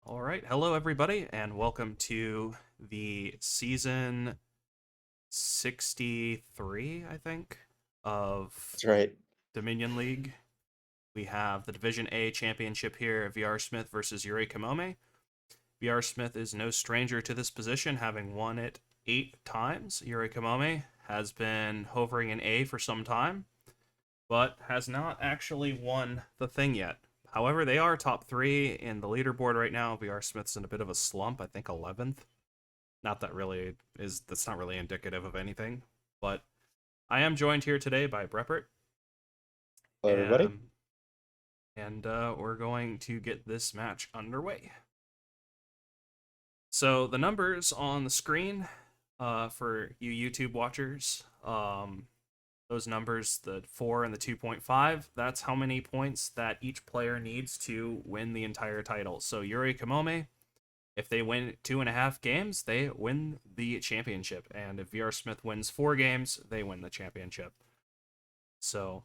All right. Hello, everybody, and welcome to the season 63, I think, of That's right. Dominion League. We have the Division A championship here, VRSmith versus yurikamome. VRSmith is no stranger to this position, having won it 8 times. yurikamome has been hovering in A for some time, but has not actually won the thing yet. However, they are top three in the leaderboard right now. VRSmith's in a bit of a slump, I think 11th. Not that really is, that's not really indicative of anything, but I am joined here today by breppert, Hello, everybody. um, and we're going to get this match underway. So the numbers on the screen for you YouTube watchers, those numbers, the 4 and the 2.5, that's how many points that each player needs to win the entire title. So yurikamome, if they win 2.5 games, they win the championship. And if VRSmith wins 4 games, they win the championship. So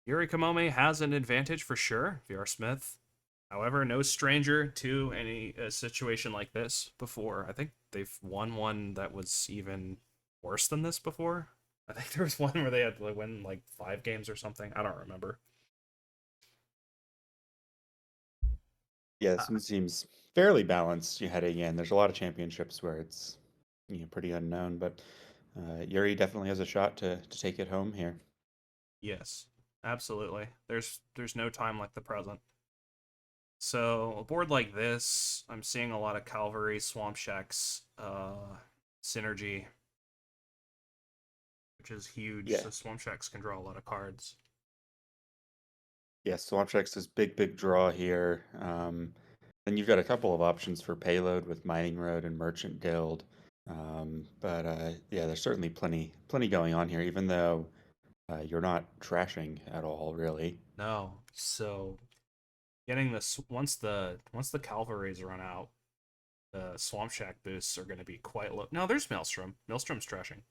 yurikamome has an advantage for sure. VRSmith, however, no stranger to any situation like this before. I think they've won one that was even worse than this before. I think there was one where they had to win like 5 games or something. I don't remember. Yeah, Uh, this one seems fairly balanced heading in. There's a lot of championships where it's pretty unknown, but Yuri definitely has a shot to take it home here. yes, absolutely. There's no time like the present. So a board like this, I'm seeing a lot of Cavalry, Swamp Shacks, Synergy, which is huge. Yeah, So Swamp Shacks can draw a lot of cards. yeah. Swamp Shack's this big draw here. Then you've got a couple of options for payload with Mining Road and Merchant Guild. But yeah, there's certainly plenty going on here, even though you're not trashing at all, really. No, so getting this once the Cavalries run out, the Swamp Shack boosts are going to be quite low. No, there's Maelstrom. Maelstrom's trashing.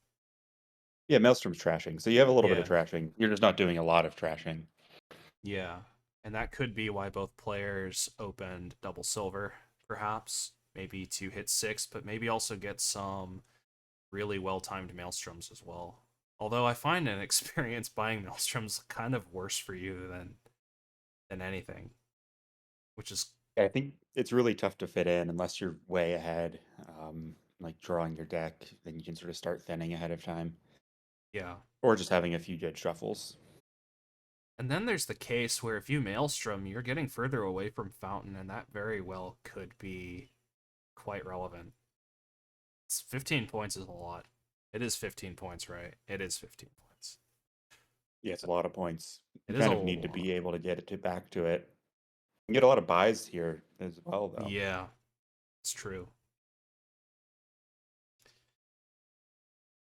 Yeah, Maelstrom's trashing, so you have a little bit of Yeah, trashing. You're just not doing a lot of trashing. yeah, and that could be why both players opened double silver, perhaps maybe to hit 6, but maybe also get some really well timed maelstroms as well. Although I find an experience buying maelstroms kind of worse for you than anything, which is I think it's really tough to fit in unless you're way ahead, like drawing your deck, then you can sort of start thinning ahead of time, yeah. or just having a few good shuffles. And then there's the case where if you maelstrom, you're getting further away from fountain, and that very well could be quite relevant. 15 points is a lot. It is 15 points, right? It is 15 points. Yeah, it's a lot of points. You It is a kind of need to lot. be able to get it to back to it. You get a lot of buys here as well, though. Yeah, it's true.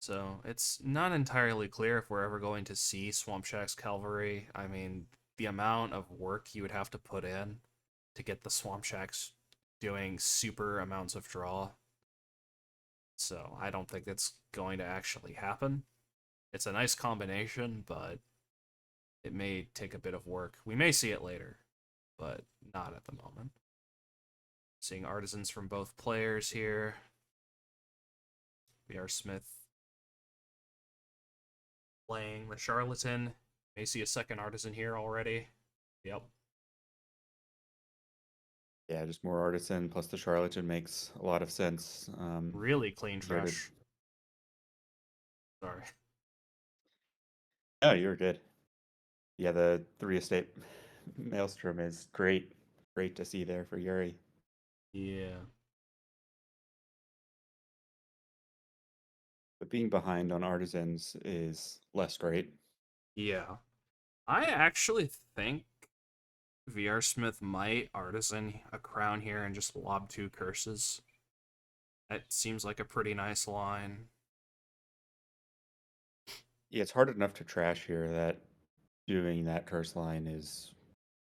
So it's not entirely clear if we're ever going to see Swamp Shack's Cavalry. I mean, the amount of work you would have to put in to get the Swamp Shacks doing super amounts of draw. So I don't think that's going to actually happen. It's a nice combination, but it may take a bit of work. We may see it later, but not at the moment. Seeing artisans from both players here. VRSmith playing the Charlatan. May see a second artisan here already. Yep. Yeah, just more artisan plus the charlatan makes a lot of sense. Really clean There to trash. Sorry. Oh, you're good. Yeah, the three estate maelstrom is great to see there for Yuri. Yeah. But being behind on artisans is less great. Yeah. I actually think VRSmith might artisan a crown here and just lob 2 curses. That seems like a pretty nice line. Yeah, it's hard enough to trash here that doing that curse line is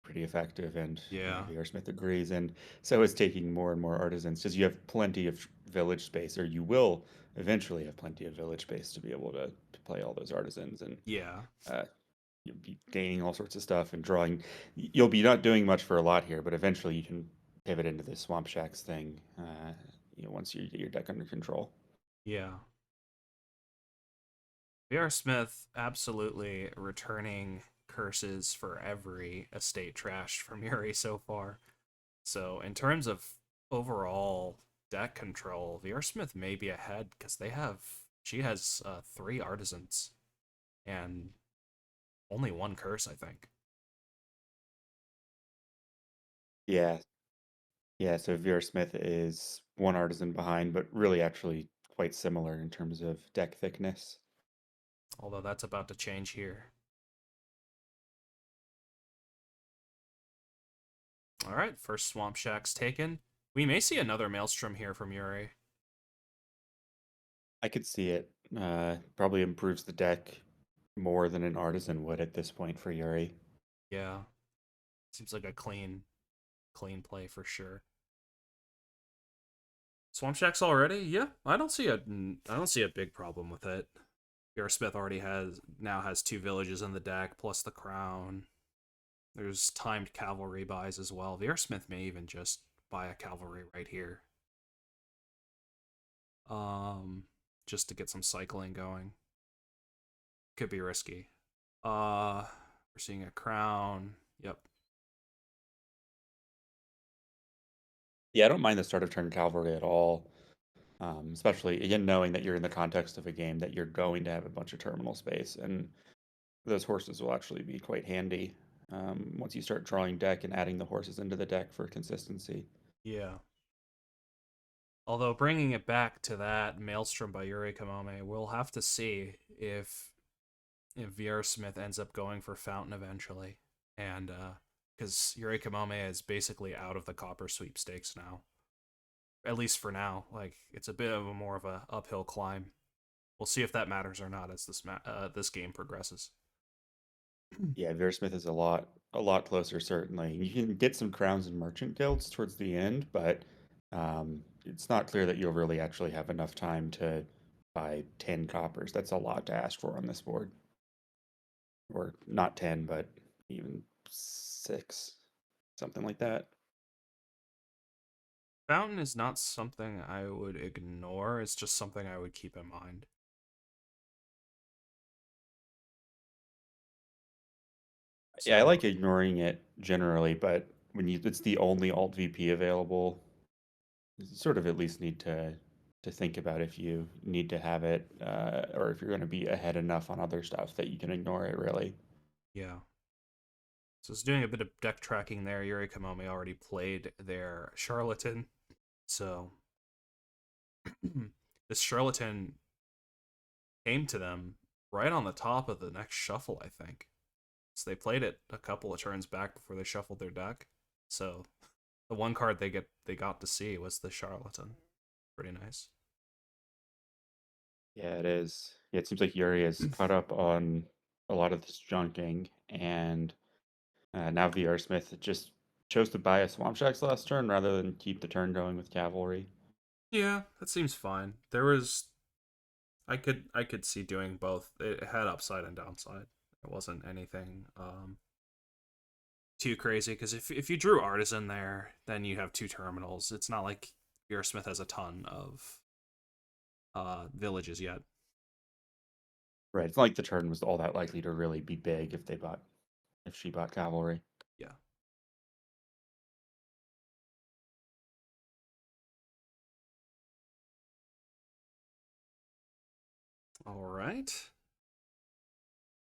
pretty effective, and Yeah. VR Smith agrees. And so is taking more and more artisans, because you have plenty of village space, or you will eventually have plenty of village space to be able to play all those artisans, and Yeah. uh, you'll be gaining all sorts of stuff and drawing. You'll be not doing much for a lot here, but eventually you can pivot into the Swamp Shacks thing. Once you get your deck under control. Yeah. VRSmith absolutely returning curses for every estate trash from Yuri so far. So in terms of overall deck control, VRSmith may be ahead because she has 3 artisans and only 1 curse, I think. Yeah, yeah. So VRSmith is one artisan behind, but really actually quite similar in terms of deck thickness. Although that's about to change here. All right, first Swamp Shack's taken. We may see another Maelstrom here from Yuri. I could see it. Probably improves the deck more than an artisan would at this point for Yuri. Yeah, seems like a clean play for sure. Swamp Shacks already? Yeah, I don't see a big problem with it. Smith already has 2 villages in the deck plus the crown. There's timed cavalry buys as well. Smith may even just buy a cavalry right here. Um, just to get some cycling going. Could be risky. We're seeing a crown. Yep. Yeah, I don't mind the start of turn cavalry at all. Especially again knowing that you're in the context of a game that you're going to have a bunch of terminal space, and those horses will actually be quite handy once you start drawing deck and adding the horses into the deck for consistency. Yeah. Although bringing it back to that Maelstrom by Yurikamome, we'll have to see if VRSmith ends up going for Fountain eventually, and because Yurikamome is basically out of the copper sweepstakes now, at least for now. Like it's a bit of a more of a uphill climb. We'll see if that matters or not as this game progresses. Yeah, VRSmith is a lot closer certainly. You can get some crowns and merchant guilds towards the end, but it's not clear that you'll really actually have enough time to buy 10 coppers. That's a lot to ask for on this board. Or not 10, but even 6, something like that. Fountain is not something I would ignore. It's just something I would keep in mind. Yeah, I So like ignoring it generally, but when it's the only alt VP available, you sort of at least need to think about if you need to have it, or if you're going to be ahead enough on other stuff that you can ignore it really. yeah. So it's doing a bit of deck tracking there. Yuri Kamome already played their Charlatan. So this Charlatan came to them right on the top of the next shuffle, I think. So they played it a couple of turns back before they shuffled their deck. So the one card they got to see was the Charlatan. Pretty nice. Yeah, it is. Yeah, it seems like Yuri is caught up on a lot of this junking, and now VRSmith just chose to buy a Swamp Shacks last turn rather than keep the turn going with Cavalry. Yeah, that seems fine. There was I could see doing both. It had upside and downside. It wasn't anything too crazy because if you drew artisan there, then you have 2 terminals. It's not like Smith has a ton of villages yet. Right. It's not like the turn was all that likely to really be big if she bought Cavalry. Yeah. All right.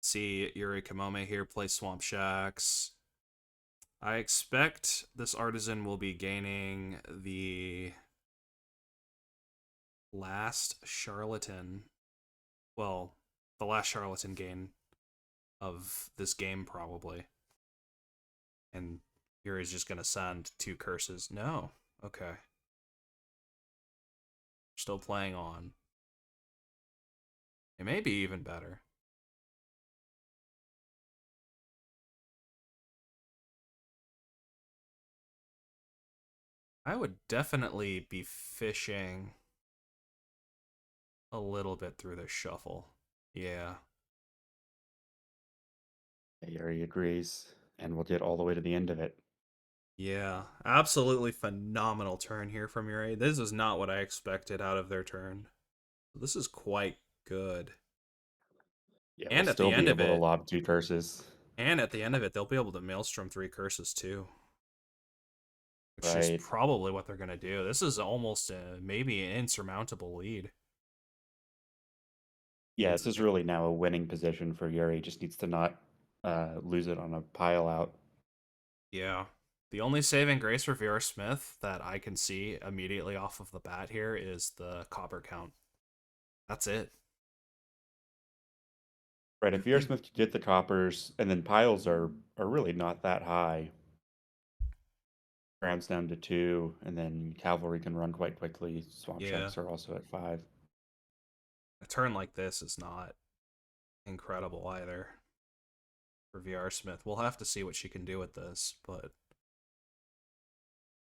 See Yuri Kamome here play Swamp Shacks. I expect this artisan will be gaining the last charlatan. Well, the last charlatan gain of this game, probably. And Yuri's just going to send 2 curses. No. Okay. Still playing on. It may be even better. I would definitely be fishing a little bit through the shuffle. Yeah. Yeah, Yuri agrees, and we'll get all the way to the end of it. Yeah, absolutely phenomenal turn here from Yuri. This is not what I expected out of their turn. This is quite good. Yeah, we'll And at still the be end of able to it, lob 2 curses. they'll be able to Maelstrom 3 curses too, which is Right. probably what they're gonna do. This is almost maybe an insurmountable lead. Yeah, It's this is really now a winning position for Yuri. Just needs to not lose it on a pile out. Yeah. The only saving grace for VRSmith that I can see immediately off of the bat here is the copper count. That's it. Right, if VRSmith could get the coppers, and then piles are really not that high. Rounds down to 2, and then Cavalry can run quite quickly. Swamp Yeah. Sharks are also at 5. A turn like this is not incredible either for VRSmith. We'll have to see what she can do with this, but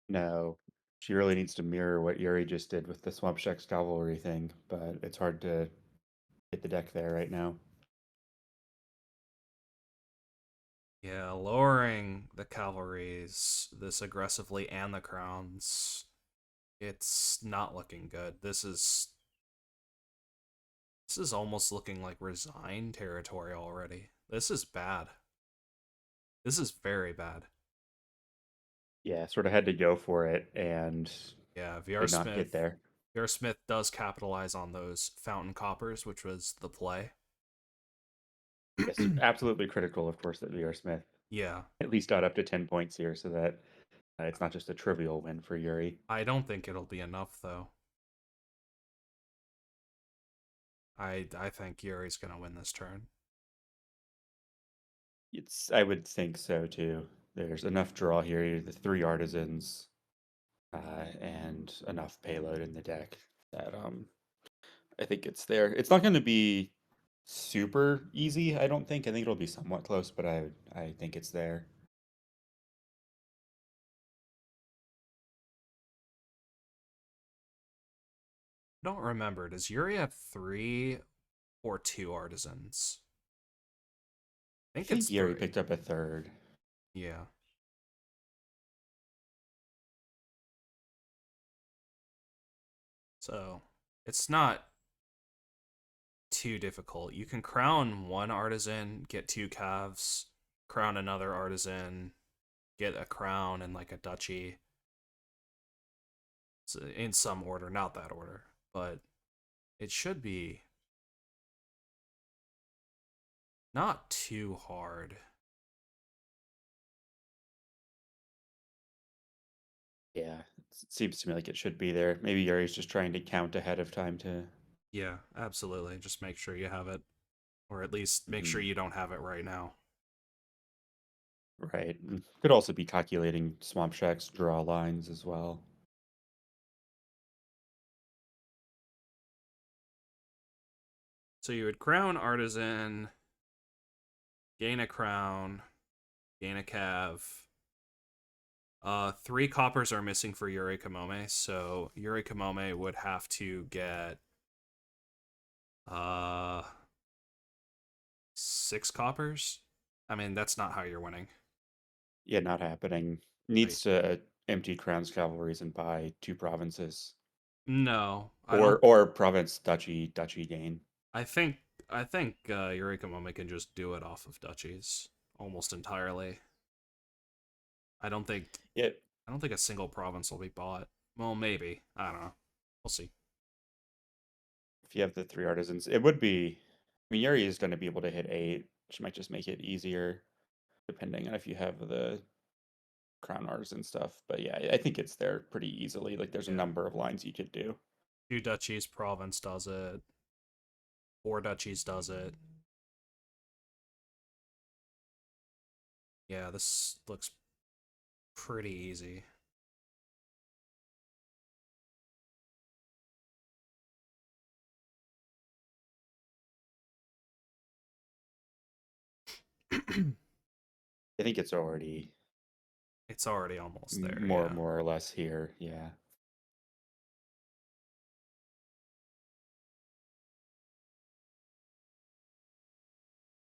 No, she really needs to mirror what Yuri just did with the Swamp Sharks Cavalry thing, but it's hard to get the deck there right now. yeah, lowering the cavalries this aggressively and the crowns, it's not looking good. This is almost looking like resigned territory already. This is bad. This is very bad. Yeah, sort of had to go for it and Yeah, did not get there. VR Smith does capitalize on those fountain coppers, which was the play. Yes, absolutely critical, of course, that VRSmith Yeah, at least got up to 10 points here so that it's not just a trivial win for Yuri. I don't think it'll be enough though. I think Yuri's gonna win this turn. I would think so too. There's enough draw here, the 3 artisans, and enough payload in the deck that I think it's there. It's not going to be super easy, I don't think. I think it'll be somewhat close, but I think it's there. I don't remember. Does Yuri have 3 or 2 artisans? I I think it's think Yuri 3. picked up a third. Yeah. So it's not too difficult. You can crown one artisan, get 2 calves, crown another artisan, get a crown and like a duchy. So in some order, not that order, but it should be not too hard. Yeah, it seems to me like it should be there. Maybe Yuri's just trying to count ahead of time to. Yeah, absolutely. Just make sure you have it, or at least make sure Mhm. you don't have it right now. Right. Could also be calculating Swamp Shack's draw lines as well. So you would crown artisan, gain a crown, gain a cav. 3 coppers are missing for yurikamome, so yurikamome would have to get uh 6 coppers. I mean, that's not how you're winning. Yeah, not happening. Right. Needs to empty Crown's cavalries and buy 2 provinces. No, I Or don't. or province duchy gain. I think yurikamome can just do it off of duchies almost entirely. I don't think Yeah, I don't think a single province will be bought. Well, maybe. I don't know. We'll see. if you have the 3 artisans, it would be. I mean, Yuri is going to be able to hit 8, which might just make it easier, depending on if you have the crown artisan stuff. But yeah, I think it's there pretty easily. Like, there's a Yeah. number of lines you could do. 2 duchies province does it. 4 duchies does it. Yeah, this looks pretty easy. I think it's already It's already almost there, yeah. more or less here. Yeah.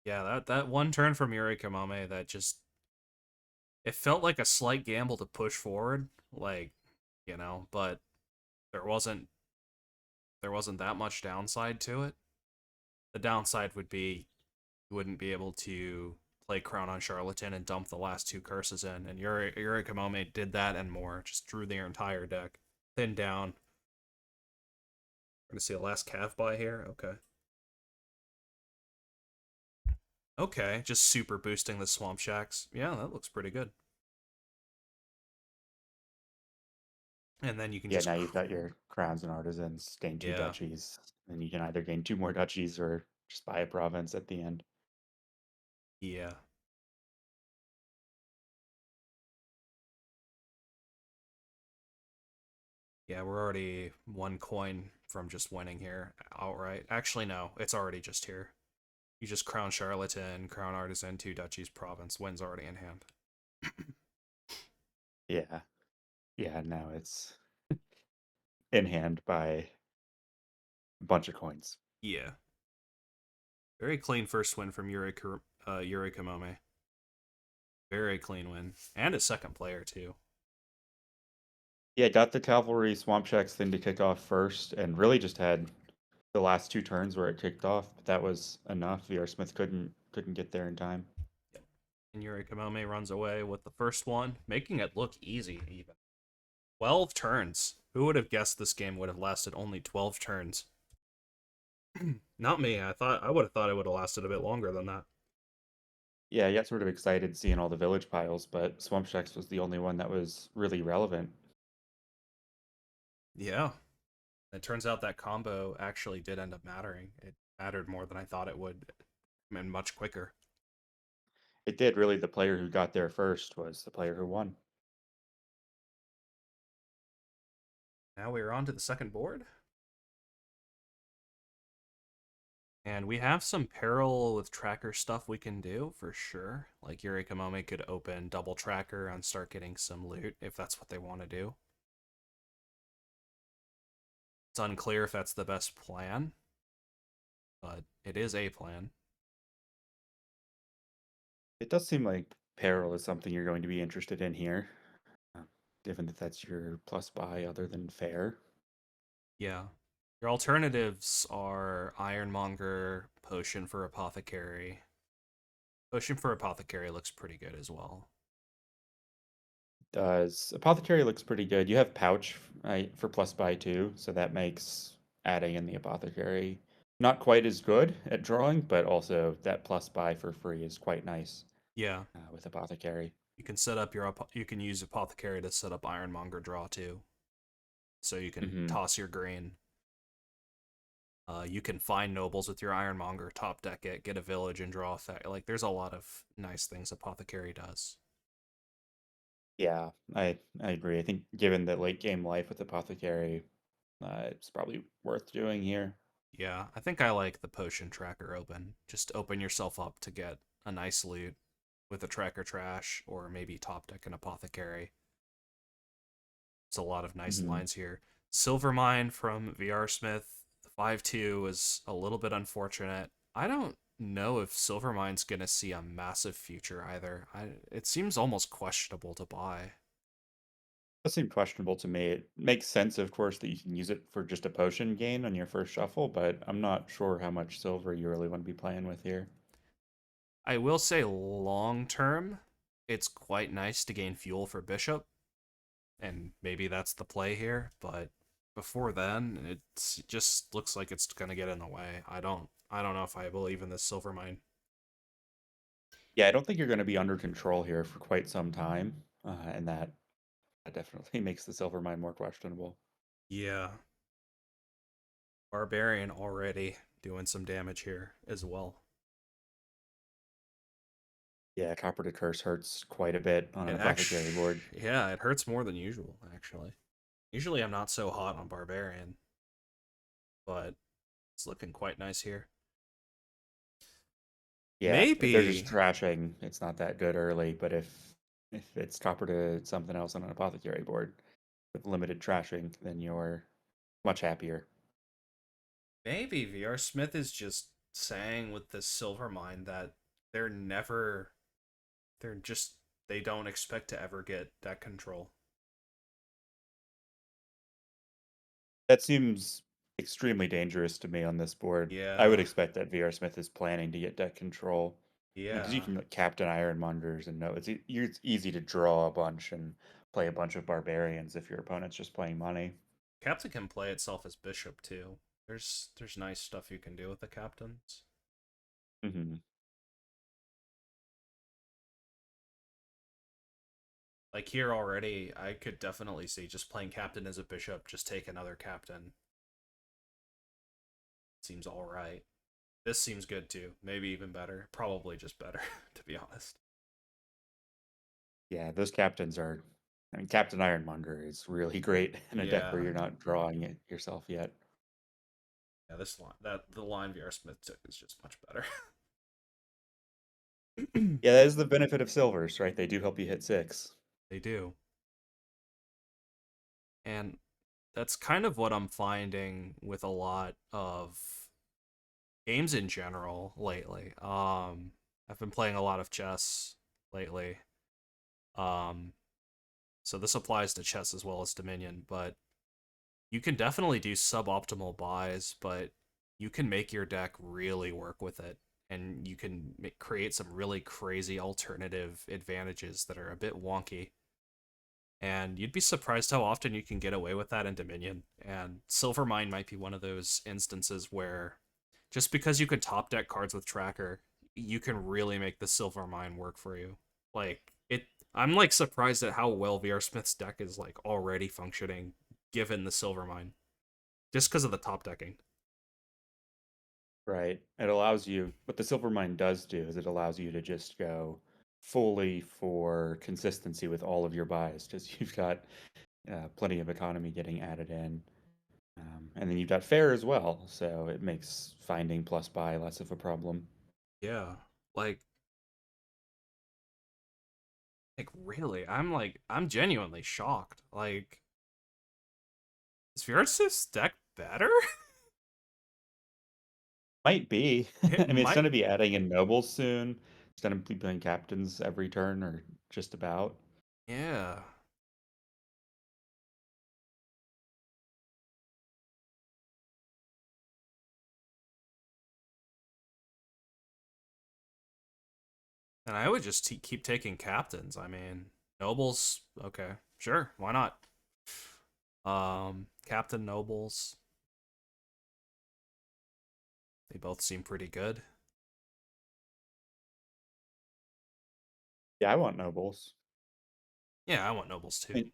Yeah, that one turn from Yurikamame that just It felt like a slight gamble to push forward, like, but there wasn't there wasn't that much downside to it. The downside would be you wouldn't be able to play Crown on Charlatan and dump the last two curses in, and yurikamome did that and more. Just drew their entire deck, thinned down. We're gonna see the last Cav by here. Okay. Okay, just super boosting the Swamp Shacks. Yeah, that looks pretty good. And then you can Yeah, just, now you've got your crowns and artisans, gain two yeah, duchies, and you can either gain two more duchies or just buy a province at the end. yeah. Yeah, we're already one coin from just winning here outright. Actually, no, it's already just here. You just crown Charlatan, crown Artisan, two duchies, province. Win's already in hand. Yeah, yeah, now it's in hand by a bunch of coins. Yeah. Very clean first win from Yurikamome. Very clean win. And a second player, too. Yeah, got the Cavalry Swamp Shacks thing to kick off first, and really just had the last two turns where it kicked off, but that was enough. VRSmith couldn't get there in time. Yep. And Yurikamome runs away with the first one, making it look easy, even. 12 turns. Who would have guessed this game would have lasted only 12 turns? Not me. I would have thought it would have lasted a bit longer than that. Yeah, I got sort of excited seeing all the village piles, but Swamp Shacks was the only one that was really relevant. Yeah. It turns out that combo actually did end up mattering. It mattered more than I thought it would, and much quicker. It did really. The player who got there first was the player who won. Now we're on to the second board. And we have some parallel with tracker stuff we can do for sure. Like Yurikamome could open double tracker and start getting some loot if that's what they want to do. It's unclear if that's the best plan, but it is a plan. It does seem like Peril is something you're going to be interested in here, uh, given that that's your plus buy other than fair. Yeah. Your alternatives are Ironmonger, Potion for Apothecary. Potion for Apothecary looks pretty good as well. Does Apothecary looks pretty good. You have Pouch for plus buy too, so that makes adding in the Apothecary not quite as good at drawing, but also that plus buy for free is quite nice Yeah. with Apothecary. You can you can use Apothecary to set up Ironmonger draw too. So you can Hmm. toss your green. You can find nobles with your Ironmonger, top deck it, get a village and draw effect. Like there's a lot of nice things Apothecary does. Yeah, I agree. I think given the late game life with Apothecary, it's probably worth doing here. Yeah, I think I like the potion tracker open. Just open yourself up to get a nice loot with a tracker trash or maybe top deck an Apothecary. It's a lot of nice Hmm. lines here. Silvermine from VRSmith, the 5-2 is a little bit unfortunate. I don't know if Silvermine's going to see a massive future either. It seems almost questionable to buy. That seemed questionable to me. It makes sense, of course, that you can use it for just a potion gain on your first shuffle, but I'm not sure how much silver you really want to be playing with here. I will say long term, it's quite nice to gain fuel for Bishop, and maybe that's the play here, but before then, it just looks like it's going to get in the way. I don't know if I believe in this Silvermine. Yeah, I don't think you're going to be under control here for quite some time, and that definitely makes the silver mine more questionable. Yeah. Barbarian already doing some damage here as well. Yeah, copper to curse hurts quite a bit on an It apothecary board. actually, yeah, it hurts more than usual, actually. Usually I'm not so hot on Barbarian, but it's looking quite nice here. Yeah, if they're just Maybe, trashing, it's not that good early, but if it's copper to something else on an apothecary board with limited trashing, then you're much happier. maybe VRSmith is just saying with this silver mine that they're never, they're just they don't expect to ever get deck control. That seems extremely dangerous to me on this board. I would Yeah, expect that VRSmith is planning to get deck control. Because you yeah. can like, Captain Ironmongers and know it's easy to draw a bunch and play a bunch of barbarians if your opponent's just playing money. Captain can play itself as bishop too. There's nice stuff you can do with the captains. Hmm. Like here already, I could definitely see just playing captain as a bishop, just take another captain. Seems all right. This seems good too. Maybe even better. Probably just better, to be honest. Yeah, those captains are. I mean, Captain Ironmonger is really great in a deck where Yeah. you're not drawing it yourself yet. Yeah, this line that the line VRSmith took is just much better. Yeah, that is the benefit of silvers, right? They do help you hit six. They do. And that's kind of what I'm finding with a lot of games in general lately. I've been playing a lot of chess lately. Um, so this applies to chess as well as Dominion, but you can definitely do suboptimal buys, but you can make your deck really work with it, and you can create some really crazy alternative advantages that are a bit wonky. And you'd be surprised how often you can get away with that in Dominion. And Silvermine might be one of those instances where just because you can top deck cards with Tracker, you can really make the Silvermine work for you. Like it, I'm like surprised at how well VRSmith's deck is like already functioning given the Silvermine, just because of the top decking. Right. It allows you, what the silver mine does do is it allows you to just go fully for consistency with all of your buys because you've got plenty of economy getting added in. And then you've got fair as well. So it makes finding plus buy less of a problem. Yeah, like really, I'm genuinely shocked. Like, is VRSmith's deck better? Might be. It I mean, it's going might. to be adding in nobles soon. It's going to be playing captains every turn or just about. Yeah. And I would just keep taking captains. I mean, nobles, okay, sure, why not? Captain nobles, they both seem pretty good. Yeah, I want nobles. Yeah, I want nobles I too. mean,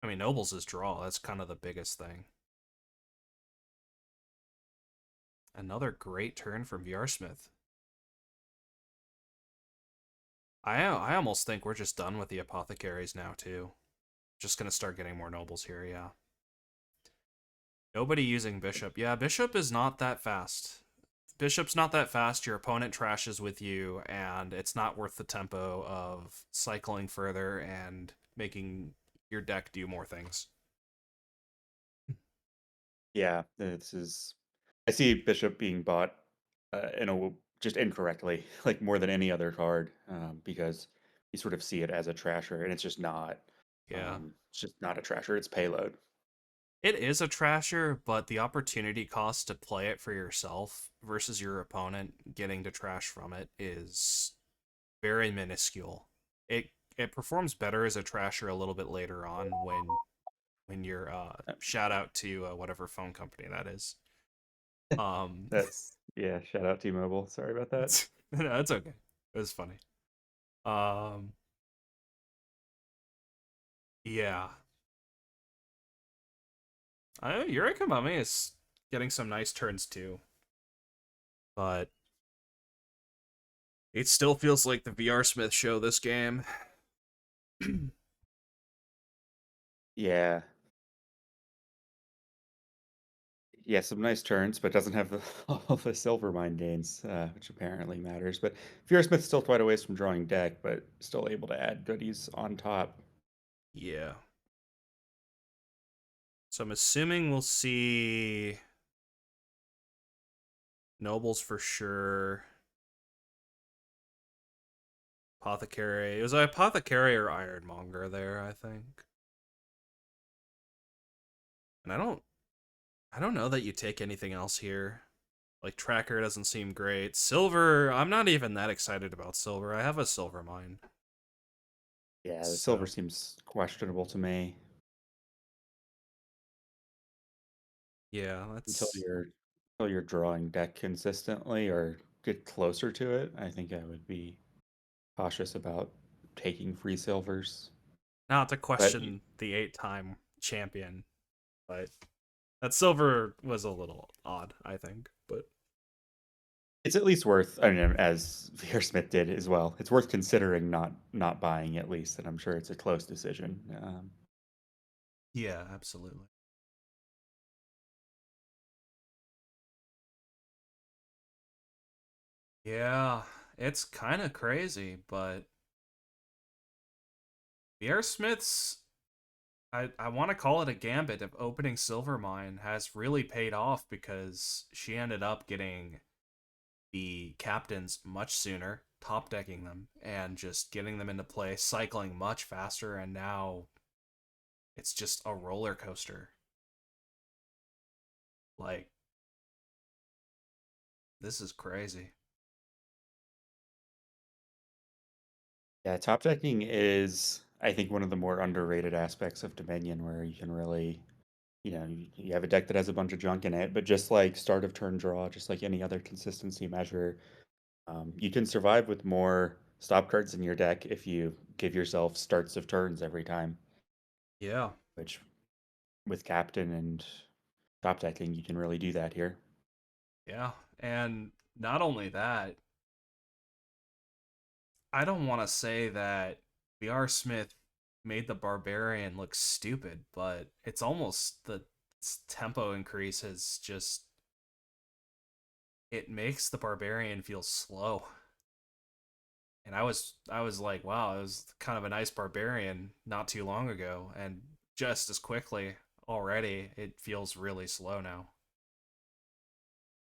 I mean, nobles is draw. That's kind of the biggest thing. Another great turn from VRSmith. I almost think we're just done with the apothecaries now too. Just gonna start getting more nobles here. Yeah. Nobody using bishop. Yeah, bishop is not that fast. Bishop's not that fast. Your opponent trashes with you, and it's not worth the tempo of cycling further and making your deck do more things. yeah, this is. I see Bishop being bought just incorrectly, like more than any other card, because you sort of see it as a trasher, and it's just not. Yeah. It's just not a trasher. It's payload. It is a trasher, but the opportunity cost to play it for yourself versus your opponent getting to trash from it is very minuscule. It performs better as a trasher a little bit later on when you're shout out to whatever phone company that is. Um That's yeah. Shout out T-Mobile. Sorry about that. no, that's okay. It was funny. Um yeah. Yurikamome is getting some nice turns too, but it still feels like the VRSmith show this game. Yeah, yeah. Some nice turns, but doesn't have all the silver mine gains, which apparently matters. But Smith's still quite a ways from drawing deck, but still able to add goodies on top. Yeah. So I'm assuming we'll see Nobles for sure. Apothecary. It was an apothecary or ironmonger there, I think. And I don't know that you take anything else here. Like tracker doesn't seem great. Silver, I'm not even that excited about silver. I have a silver mine. Yeah, the silver So, seems questionable to me. yeah, Until that's you're drawing deck consistently or get closer to it, I think I would be cautious about taking free silvers. not to But question the 8-time champion, but that silver was a little odd, I think. But it's at least worth, I mean, as VRSmith did as well. It's worth considering not buying at least, and I'm sure it's a close decision. yeah, absolutely. Yeah, it's kind of crazy, but VRSmith's I want to call it a gambit of opening Silvermine has really paid off because she ended up getting the captains much sooner, top decking them, and just getting them into play, cycling much faster, and now it's just a roller coaster. Like, this is crazy. Yeah, top decking is, I think, one of the more underrated aspects of Dominion, where you can really, you have a deck that has a bunch of junk in it, but just like start of turn draw, just like any other consistency measure, you can survive with more stop cards in your deck if you give yourself starts of turns every time, Yeah. which with Captain and top decking, you can really do that here. Yeah. And not only that, I don't want to say that VRSmith made the barbarian look stupid, but it's almost the tempo increase has just it makes the barbarian feel slow. And I was like, wow, it was kind of a nice barbarian not too long ago, and just as quickly already it feels really slow now.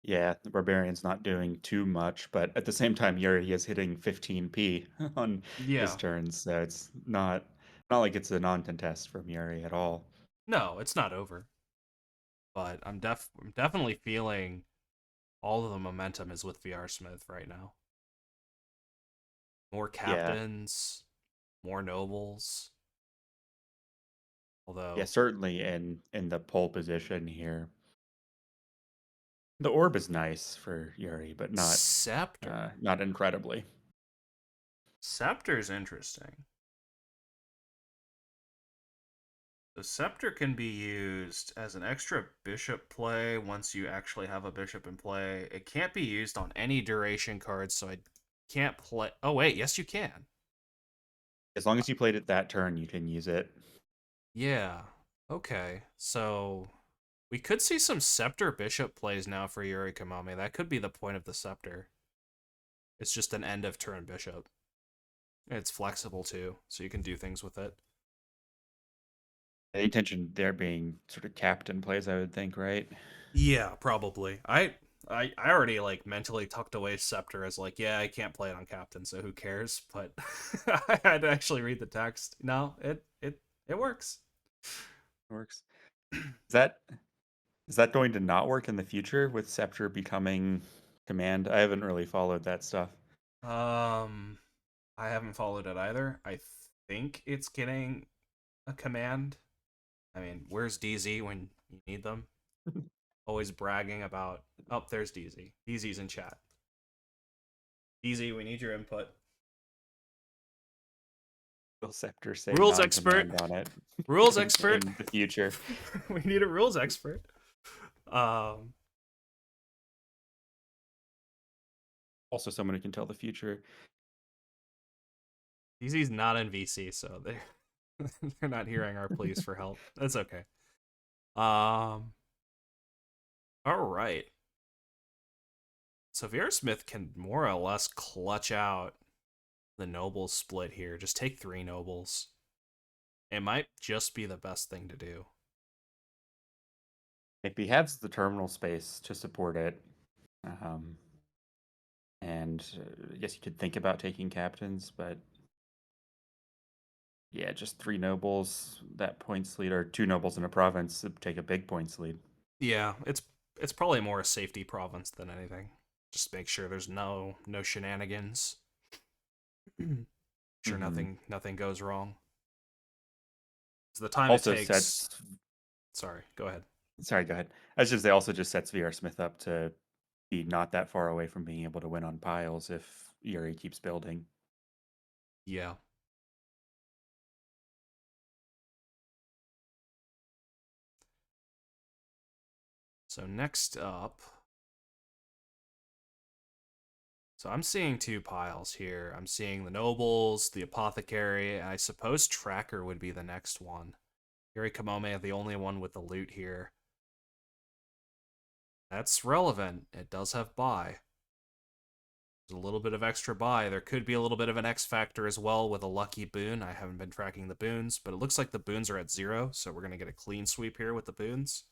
Yeah, the Barbarian's not doing too much, but at the same time, Yuri is hitting 15p on his Yeah. turns, so it's not like it's a non-contest from Yuri at all. No, it's not over, but I'm definitely feeling all of the momentum is with VR Smith right now. More Yeah, captains, more nobles. yeah, Although certainly in the pole position here. The orb is nice for Yuri, but Scepter. not incredibly. Scepter's interesting. The scepter can be used as an extra bishop play once you actually have a bishop in play. It can't be used on any duration cards, so I can't play. Oh, wait, yes, you can. As long as you played it that turn, you can use it. Yeah. Okay. So we could see some scepter bishop plays now for yurikamome. That could be the point of the scepter. It's just an end of turn bishop. It's flexible too, so you can do things with it. The intention there being sort of captain plays, I would think, right? Yeah, probably. I already like mentally tucked away Scepter as like, yeah, I can't play it on Captain, so who cares? But I had to actually read the text. No, it works. Works. Is that is that going to not work in the future with Scepter becoming command? I haven't really followed that stuff. Um, I haven't followed it either. I think it's getting a command. I mean, where's DZ when you need them? Always bragging about, oh, there's DZ. DZ's in chat. DZ, we need your input. Will Scepter say Rules expert. non-command on it Rules expert. in the future? We need a rules expert. Um, Also, someone who can tell the future. DZ's not in VC, so they're not hearing our pleas for help. That's okay. Um, all right. So VRSmith can more or less clutch out the nobles split here. Just take 3 nobles. It might just be the best thing to do. If he has the terminal space to support it, Um, and I guess you could think about taking captains, but yeah, just 3 nobles, that points lead, or 2 nobles in a province would take a big points lead. Yeah, it's probably more a safety province than anything. Just make sure there's no shenanigans. Sure, Hmm. nothing goes wrong. So the time it Also takes. sets, Sorry, go ahead. sorry, go ahead. I was just say also just sets VRSmith up to be not that far away from being able to win on piles if Yuri keeps building. Yeah. So next up, so I'm seeing 2 piles here. I'm seeing the nobles, the apothecary, and I suppose tracker would be the next one. Yurikamome, the only one with the loot here. That's relevant. It does have buy. There's a little bit of extra buy. There could be a little bit of an X factor as well with a lucky boon. I haven't been tracking the boons, but it looks like the boons are at 0, so we're going to get a clean sweep here with the boons.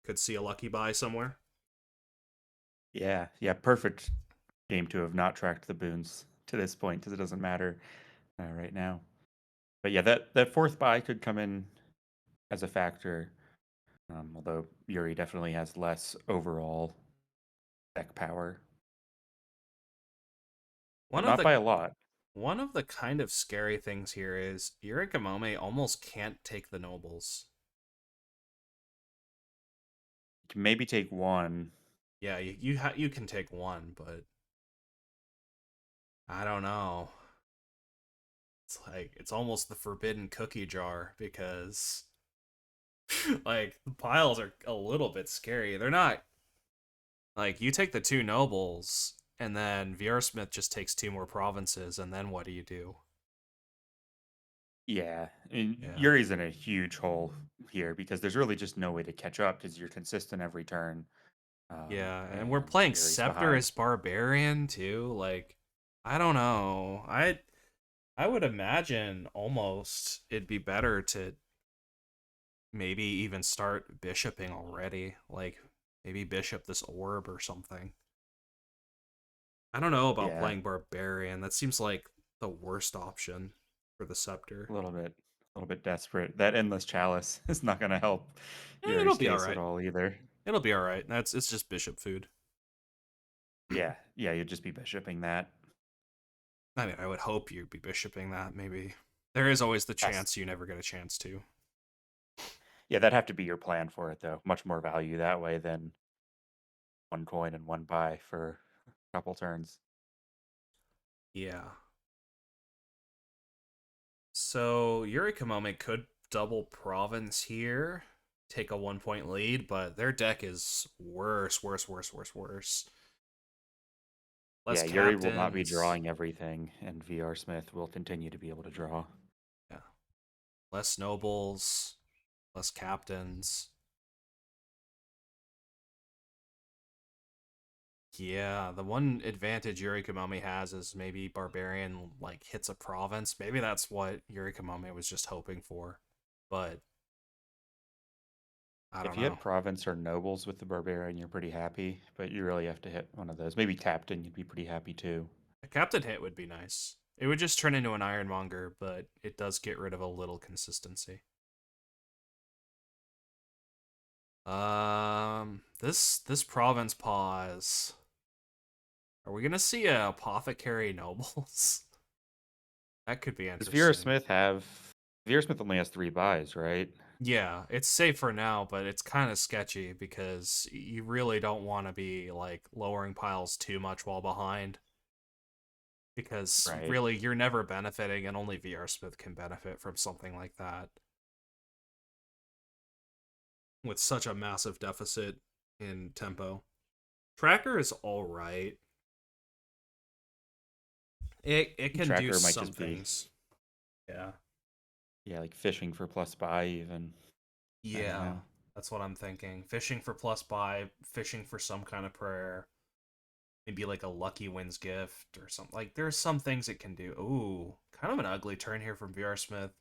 Could see a lucky buy somewhere. Yeah, yeah, perfect game to have not tracked the boons to this point because it doesn't matter right now. But yeah, that fourth buy could come in as a factor, although Yuri definitely has less overall deck power, One but of not the by a lot. one of the kind of scary things here is Yurikamome almost can't take the nobles. You can maybe take one. Yeah, you can take one, but I don't know. It's like it's almost the forbidden cookie jar because like the piles are a little bit scary. They're not like you take the 2 nobles and then VRSmith just takes 2 more provinces and then what do you do? Yeah, I mean, Yeah. Yuri's in a huge hole here because there's really just no way to catch up because you're consistent every turn, Yeah, and we're and playing Yuri's Scepter behind. as Barbarian too. Like I don't know. I would imagine almost it'd be better to maybe even start bishoping already. Like maybe bishop this orb or something. I don't know about Yeah, playing barbarian. That seems like the worst option for the scepter. a little bit desperate. That endless chalice is not going to help It'll Yuri's be all case at right. all either. It'll be all right. That's it's just bishop food. Yeah, yeah, you'd just be bishoping that. I mean, I would hope you'd be bishoping that. Maybe there is always the Has chance you never get a chance to. Yeah, that'd have to be your plan for it though. Much more value that way than one coin and one buy for a couple turns. Yeah. So Yurikamome could double province here, take a 1 point lead, but their deck is worse. Less Yeah, Yuri will not be captains. drawing everything, and VRSmith will continue to be able to draw. Yeah. Less nobles, less captains. Yeah, the one advantage Yurikamome has is maybe Barbarian like hits a province. Maybe that's what Yurikamome was just hoping for. But I don't If you know. hit province or nobles with the barbarian, you're pretty happy, but you really have to hit one of those. Maybe captain, you'd be pretty happy too. A captain hit would be nice. It would just turn into an Ironmonger, but it does get rid of a little consistency. This province pause. Are we gonna see a apothecary nobles? That could be Does interesting. VRSmith have? VRSmith only has 3 buys, right? Yeah, it's safe for now, but it's kind of sketchy because you really don't want to be like lowering piles too much while behind because Right. really you're never benefiting and only VRSmith can benefit from something like that with such a massive deficit in tempo. Tracker is all right. It can do Tracker might some just be, things. Yeah. yeah, like fishing for plus buy even. I don't Yeah. know. That's what I'm thinking. Fishing for plus buy, fishing for some kind of prayer. Maybe like a lucky wins gift or something. Like there's some things it can do. Ooh, kind of an ugly turn here from VRSmith.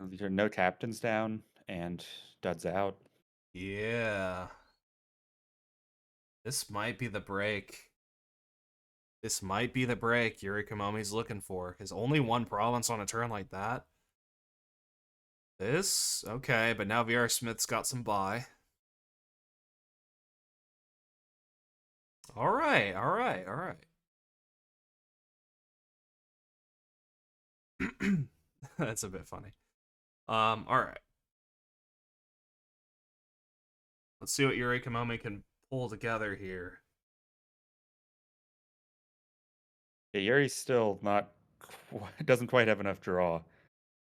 These are no captains down and duds out. Yeah. This might be the break. This might be the break Yurikamome's looking for. His only one province on a turn like that. This? Okay, but now VRSmith's got some buy. Alright, alright, alright. That's a bit funny. Alright. Let's see what Yurikamome can pull together here. Yeah, Yuri's still not, doesn't quite have enough draw,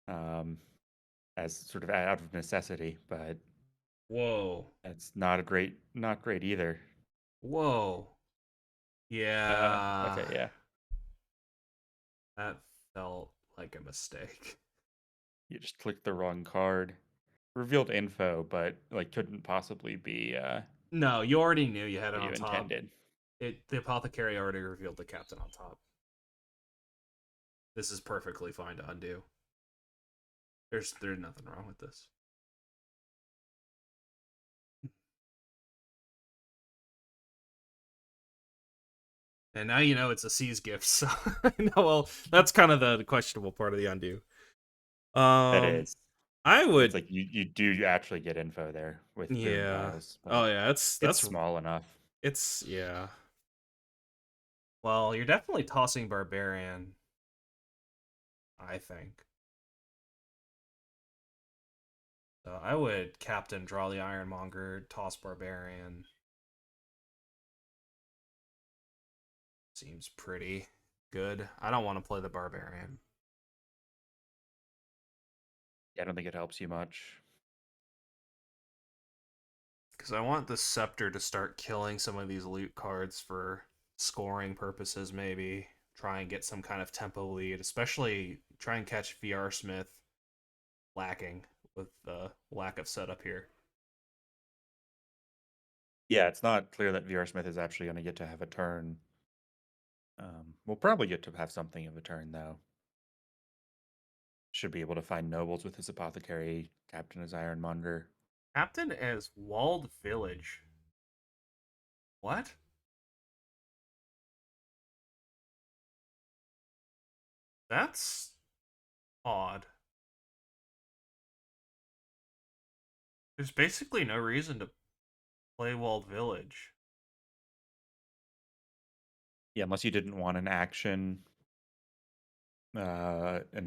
as sort of out of necessity, but Whoa. it's not great either. Whoa. Yeah. Okay, yeah. That felt like a mistake. You just clicked the wrong card. Revealed info, but like couldn't possibly be No, you already knew you had it what you on top. intended. The apothecary already revealed the captain on top. This is perfectly fine to undo. There's nothing wrong with this. And now you know it's a C's gift, so no, well, that's kind of the questionable part of the undo. That is. I It's would, like you do actually get info there with boom yeah. tiles, Oh but yeah, it's small enough. it's yeah. Well, you're definitely tossing barbarian, I think. So I would captain, draw the ironmonger, toss barbarian. Seems pretty good. I don't want to play the barbarian. Yeah, I don't think it helps you much. Because I want the scepter to start killing some of these loot cards for scoring purposes, maybe. Try and get some kind of tempo lead, especially try and catch VRSmith lacking with the lack of setup here. Yeah, it's not clear that VRSmith is actually going to get to have a turn. We'll probably get to have something of a turn, though. Should be able to find nobles with his apothecary, captain his ironmonger. Captain as Walled Village. What? That's odd. There's basically no reason to play Walled Village. Yeah, unless you didn't want an action in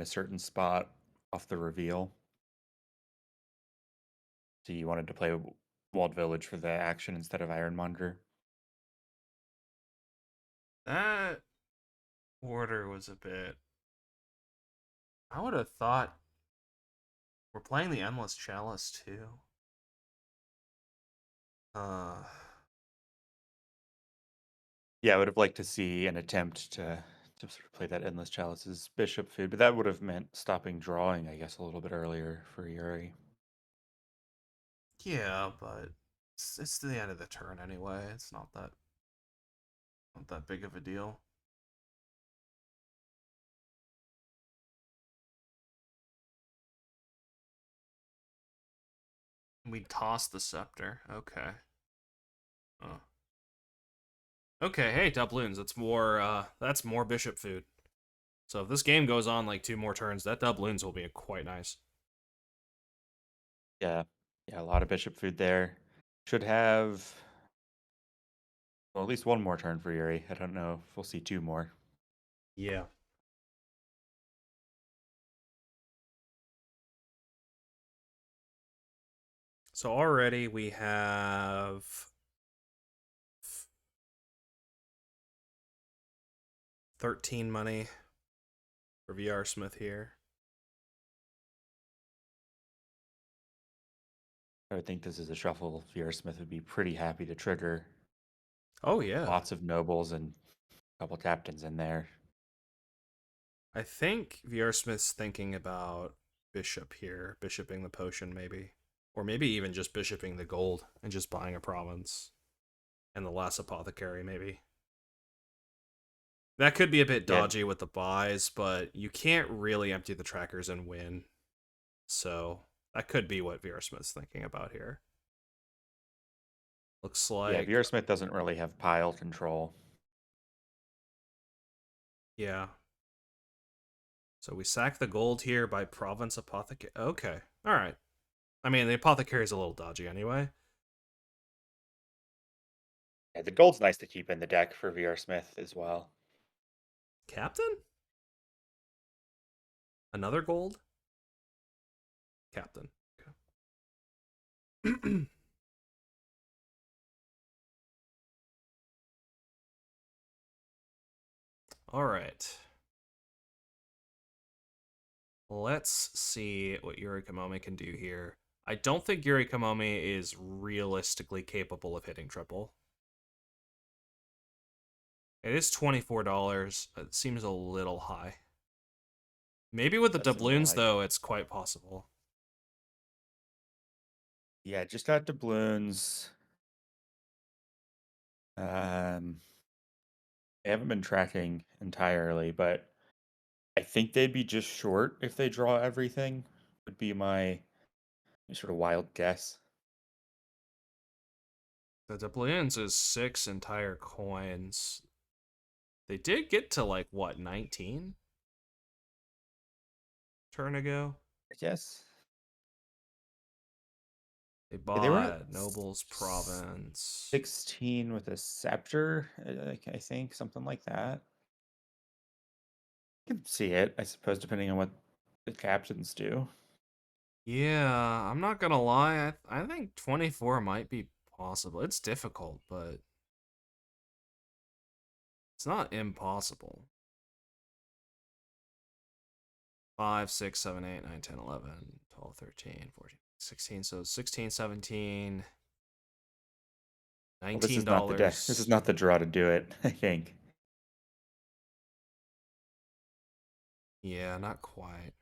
a certain spot off the reveal. So you wanted to play Walled Village for the action instead of Ironmonger. That order was a bit. I would have thought we're playing the Endless Chalice too. Uh, Yeah, I would have liked to see an attempt to sort of play that Endless Chalice's bishop food, but that would have meant stopping drawing, I guess, a little bit earlier for Yuri. yeah, but it's the end of the turn anyway. It's not that big of a deal. We toss the scepter. Okay. Oh. Okay, hey, doubloons. That's more bishop food. So if this game goes on like 2 more turns, that doubloons will be quite nice. Yeah, yeah, a lot of bishop food there. Should have, well, at least one more turn for Yuri. I don't know if we'll see two more. Yeah. So already we have 13 money for VRSmith here. I would think this is a shuffle. VRSmith would be pretty happy to trigger. Oh yeah. Lots of nobles and a couple captains in there. I think VRSmith's thinking about bishop here, bishoping the potion maybe. Or maybe even just bishoping the gold and just buying a province. And the last apothecary maybe. That could be a bit Yeah, dodgy with the buys, but you can't really empty the trackers and win. So that could be what VRSmith's thinking about here. Looks Yeah, like, VRSmith doesn't really have pile control. yeah. So we sack the gold here by Province Apothecary. Okay, all right. I mean, the Apothecary is a little dodgy anyway. Yeah, the gold's nice to keep in the deck for VRSmith as well. Captain? Another gold? Captain. Okay. All right. Let's see what yurikamome can do here. I don't think yurikamome is realistically capable of hitting triple. It is $24. It seems a little high. Maybe with the That seems a little doubloons, high. though, it's quite possible. Yeah, just got doubloons. I haven't been tracking entirely, but I think they'd be just short if they draw everything, would be my sort of wild guess. The doubloons is 6 entire coins. They did get to, like, what, 19? Turn ago? I guess. They Yeah, they were at bought Noble's Province. 16 with a scepter, I think, something like that. You can see it, I suppose, depending on what the captains do. Yeah, I'm not gonna lie. I think 24 might be possible. It's difficult, but it's not impossible. 5, 6, 7, 8, 9, 10, 11, 12, 13, 14, 16. So 16, 17, Well, this is not the deck. This is $19. not the draw to do it, I think. Yeah, not quite.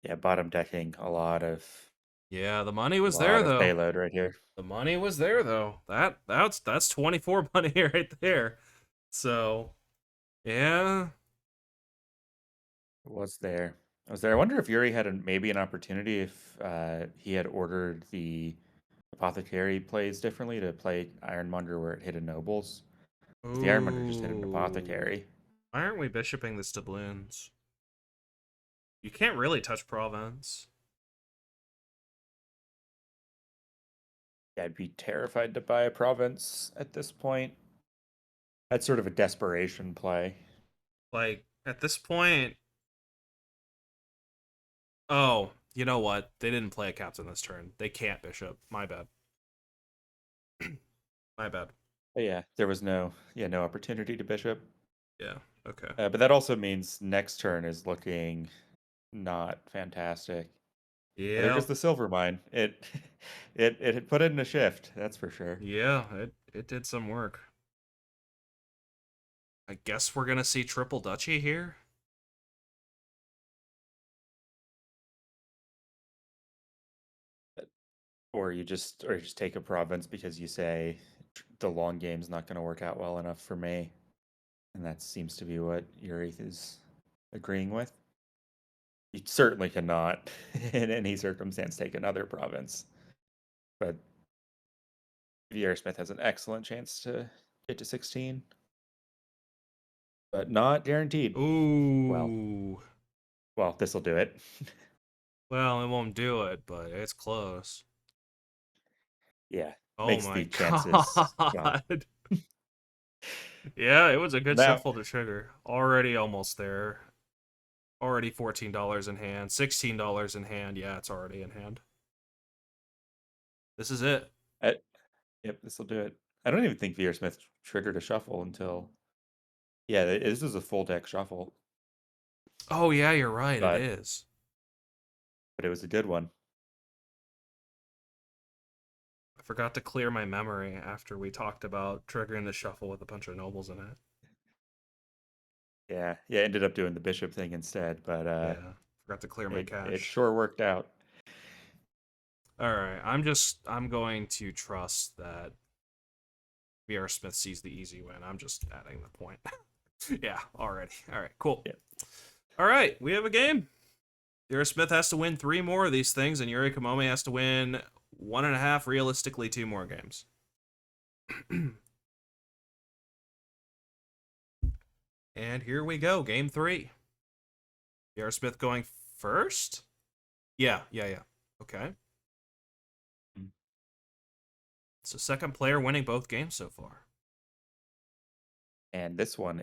Yeah, bottom decking Yeah, the money a was there lot of though. payload right here. The money was there though. That's 24 money right there. So, yeah. It was there. I was there. I wonder if Yuri had maybe an opportunity if he had ordered the Apothecary plays differently to play Ironmonger where it hit a Nobles. Because the Ironmonger just hit an Ooh. Apothecary. Why aren't we bishoping this doubloons? You can't really touch Provence. Yeah, I'd be terrified to buy a province at this point. That's sort of a desperation play. Like, at this point, oh, you know what? They didn't play a captain this turn. They can't bishop. My bad. My bad. But yeah, there was no opportunity to bishop. Yeah, okay. But that also means next turn is looking not fantastic. Yeah, there Yeah, goes the silver mine. It had put in a shift, that's for sure. yeah, it did some work. I guess we're gonna see triple duchy here. Or you just take a province because you say the long game's not going to work out well enough for me, and that seems to be what Urith is agreeing with. You certainly cannot, in any circumstance, take another province, but VRSmith has an excellent chance to get to 16, but not guaranteed. Well, Ooh. well, this will do it. Well, it won't do it, but it's close. Yeah, Oh makes my the chances. Well, god. Yeah, it was a good now shuffle to trigger. Already almost there. Already $14 in hand. $16 in hand. Yeah, it's already in hand. This is it. I, yep, this will do it. I don't even think VRSmith triggered a shuffle until yeah, this is a full deck shuffle, Oh yeah, you're right. It but is. but it was a good one. I forgot to clear my memory after we talked about triggering the shuffle with a bunch of nobles in it. Yeah, ended up doing the bishop thing instead, but Yeah, forgot to clear my it cache. sure worked out. All right, I'm going to trust that VRSmith sees the easy win. I'm just adding the point. Yeah, already. All right, cool. Yeah. All right, we have a game. VRSmith has to win 3 more of these things, and Yurikamome has to win 1.5, realistically 2 more games. And here we go, game 3. VRSmith going first? Yeah. Okay. So second player winning both games so far. And this one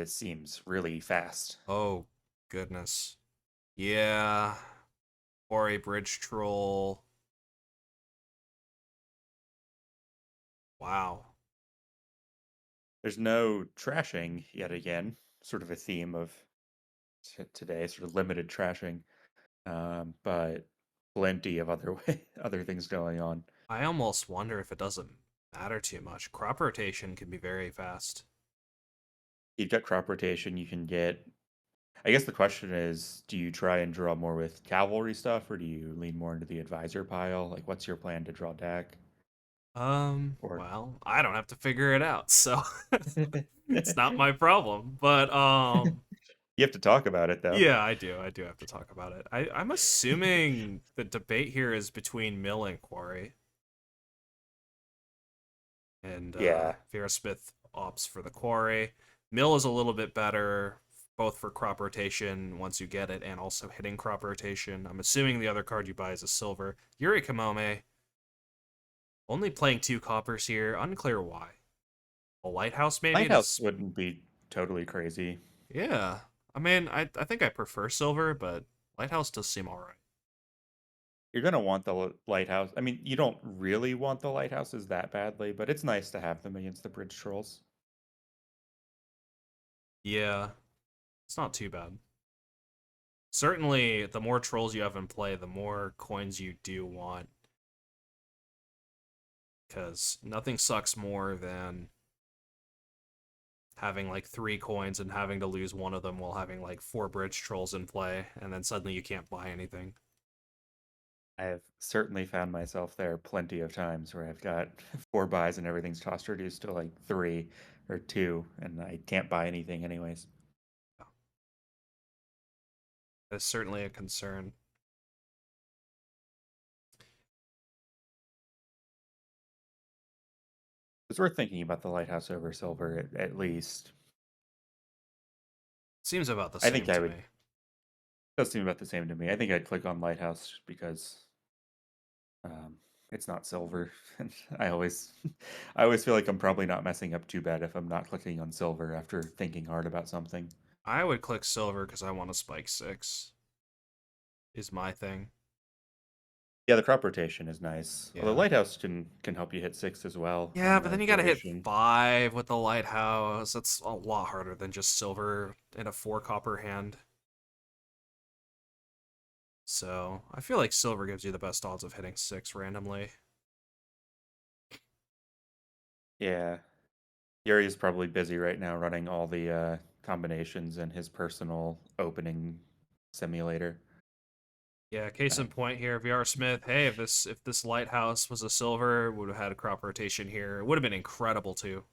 seems really fast. Oh, goodness. Yeah. Or a bridge troll. Wow. There's no trashing yet again, sort of a theme of today, sort of limited trashing, but plenty of other things going on. I almost wonder if it doesn't matter too much. Crop rotation can be very fast. You've got crop rotation. You can get. I guess the question is, do you try and draw more with cavalry stuff, or do you lean more into the advisor pile? Like, what's your plan to draw deck? Or Well, I don't have to figure it out, so it's not my problem. But you have to talk about it though. yeah, I do. I do have to talk about it. I'm assuming the debate here is between Mill and Quarry. And Yeah, VRSmith opts for the Quarry. Mill is a little bit better, both for crop rotation once you get it, and also hitting crop rotation. I'm assuming the other card you buy is a silver. Yurikamome, only playing 2 coppers here. Unclear why. A lighthouse maybe? lighthouse wouldn't be totally crazy. Yeah. I mean, I think I prefer silver, but lighthouse does seem alright. You're gonna want the lighthouse. I mean, you don't really want the lighthouses that badly, but it's nice to have them against the bridge trolls. Yeah, it's not too bad. Certainly, the more trolls you have in play, the more coins you do want. Because nothing sucks more than having like 3 coins and having to lose one of them while having like 4 bridge trolls in play, and then suddenly you can't buy anything. I have certainly found myself there plenty of times where I've got 4 buys and everything's cost reduced to like 3 or 2, and I can't buy anything anyways. That's certainly a concern. It's worth thinking about the lighthouse over silver at least. Seems about the I think same I to would. me. Does seem about the same to me. I think I'd click on lighthouse just because it's not silver, and I always feel like I'm probably not messing up too bad if I'm not clicking on silver after thinking hard about something. I would click silver because I want to spike 6, is my thing. Yeah, the crop rotation is nice. Although Yeah. lighthouse can help you hit 6 as well Yeah, on but the then you gotta hit duration. 5 with the lighthouse. That's a lot harder than just silver in a 4 copper hand. So I feel like silver gives you the best odds of hitting 6 randomly. Yeah, Yuri is probably busy right now running all the combinations in his personal opening simulator. Yeah, case Uh, in point here, VRSmith. Hey, if this lighthouse was a silver, would have had a crop rotation here. It would have been incredible too.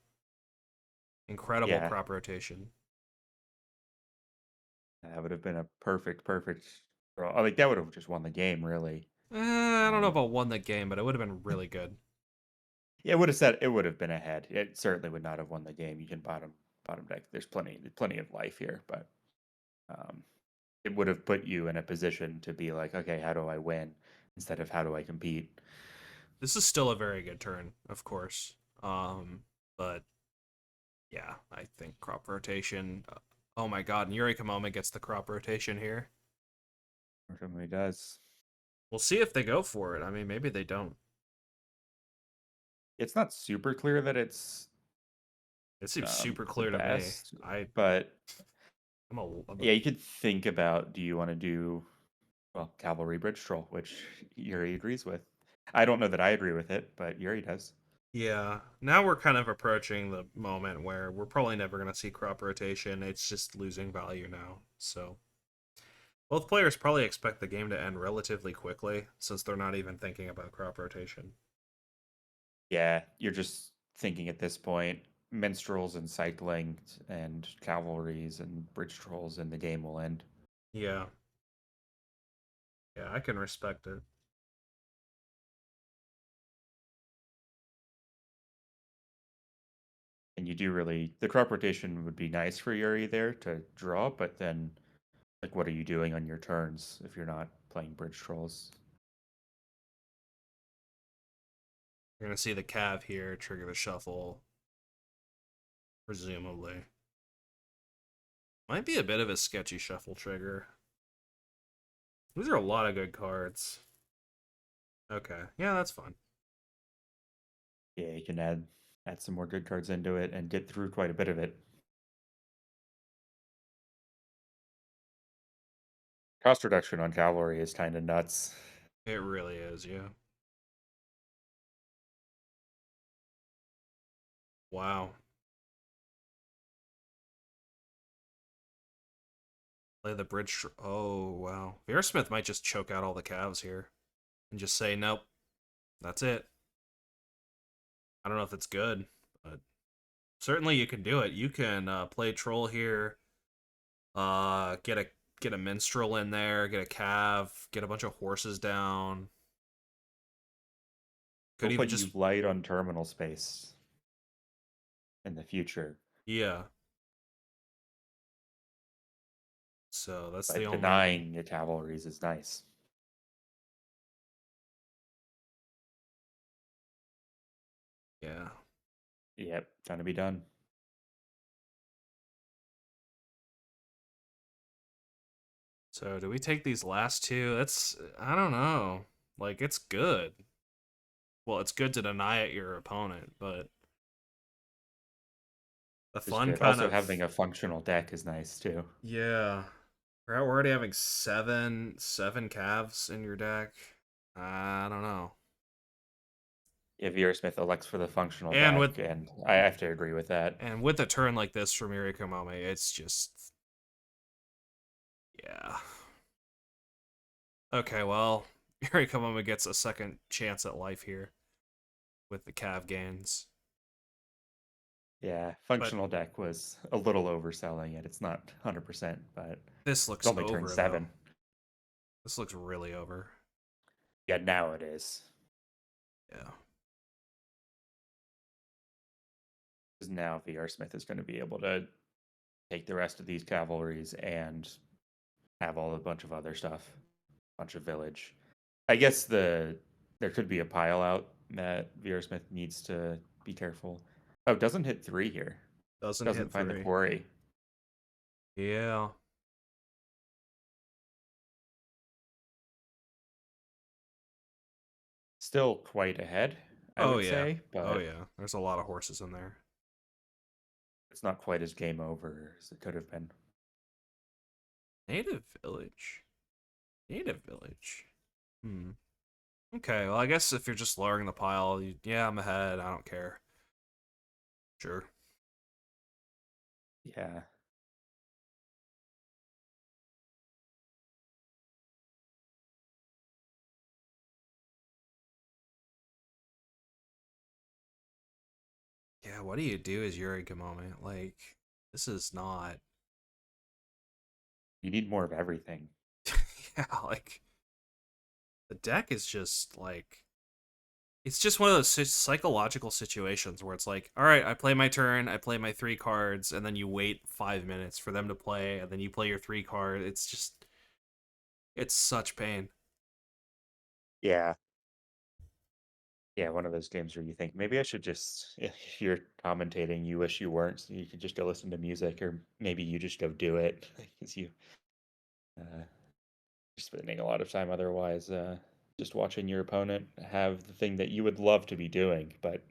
Incredible yeah, crop rotation. that would have been a perfect draw. I think that would have just won the game, really. I don't know Um, about won the game, but it would have been really good. yeah, it would have been ahead. It certainly would not have won the game. You can bottom deck. There's plenty of life here, but um, it would have put you in a position to be like, okay, how do I win instead of how do I compete? This is still a very good turn, of course. But yeah, I think crop rotation. Oh my god, and Yurikamome gets the crop rotation here. Or somebody does. We'll see if they go for it. I mean, maybe they don't. It's not super clear that it's It seems super the clear to me. best, but I'm a yeah, you could think about, do you want to do, well, Cavalry Bridge Troll, which Yuri agrees with. I don't know that I agree with it, but Yuri does. Yeah, now we're kind of approaching the moment where we're probably never going to see crop rotation. It's just losing value now. So both players probably expect the game to end relatively quickly since they're not even thinking about crop rotation. Yeah, you're just thinking at this point, minstrels and cycling and cavalries and bridge trolls, and the game will end. Yeah. Yeah, I can respect it. And you do really the crop rotation would be nice for Yuri there to draw, but then like what are you doing on your turns if you're not playing bridge trolls? You're gonna see the Cav here trigger the shuffle, presumably. Might be a bit of a sketchy shuffle trigger. These are a lot of good cards. Okay, yeah, that's fine. Yeah, you can add some more good cards into it and get through quite a bit of it. Cost reduction on Cavalry is kind of nuts. It really is, yeah. Wow. Play the bridge. Oh, wow. VRSmith might just choke out all the Cavs here and just say, nope, that's it. I don't know if it's good, but certainly you can do it. You can play troll here, get a minstrel in there, get a Cav, get a bunch of horses down. Could It'll even put just you light on terminal space in the future, yeah. So that's the but only denying the cavalries is nice. yeah. Yep, gonna be done. So do we take these last two? That's I don't know. Like it's good. Well, it's good to deny it your opponent, but the Is fun good. kind Also, of having a functional deck is nice too. yeah. We're already having seven calves in your deck. I don't know. If Smith elects for the functional And with deck, and I have to agree with that. and with a turn like this from yurikamome, it's just yeah. Okay, well, yurikamome gets a second chance at life here with the cav gains. Yeah, But functional deck was a little overselling it. It's not 100%, but this it's looks only turn over though. 7. This looks really over. Yeah, now it is. Yeah. Because now Smith is going to be able to take the rest of these cavalries and have all a bunch of other stuff, bunch of village. I guess there could be a pile out that Smith needs to be careful. Oh, doesn't hit 3 here. Doesn't hit Doesn't find the 3. quarry. Yeah. Still quite ahead, I Oh would yeah. say, Oh but yeah. There's a lot of horses in there. it's not quite as game over as it could have been. Native village. Native village. Hmm. Okay, well I guess if you're just lowering the pile, yeah, I'm ahead. I don't care. Sure. Yeah. Yeah, what do you do as yurikamome? Like, this is not You need more of everything. yeah, like the deck is just like it's just one of those psychological situations where it's like, all right, I play my turn, I play my 3 cards, and then you wait 5 minutes for them to play, and then you play your 3 card. It's just, it's such pain. Yeah. Yeah, one of those games where you think maybe I should just, if you're commentating, you wish you weren't, so you could just go listen to music, or maybe you just go do it because you're spending a lot of time otherwise just watching your opponent have the thing that you would love to be doing, but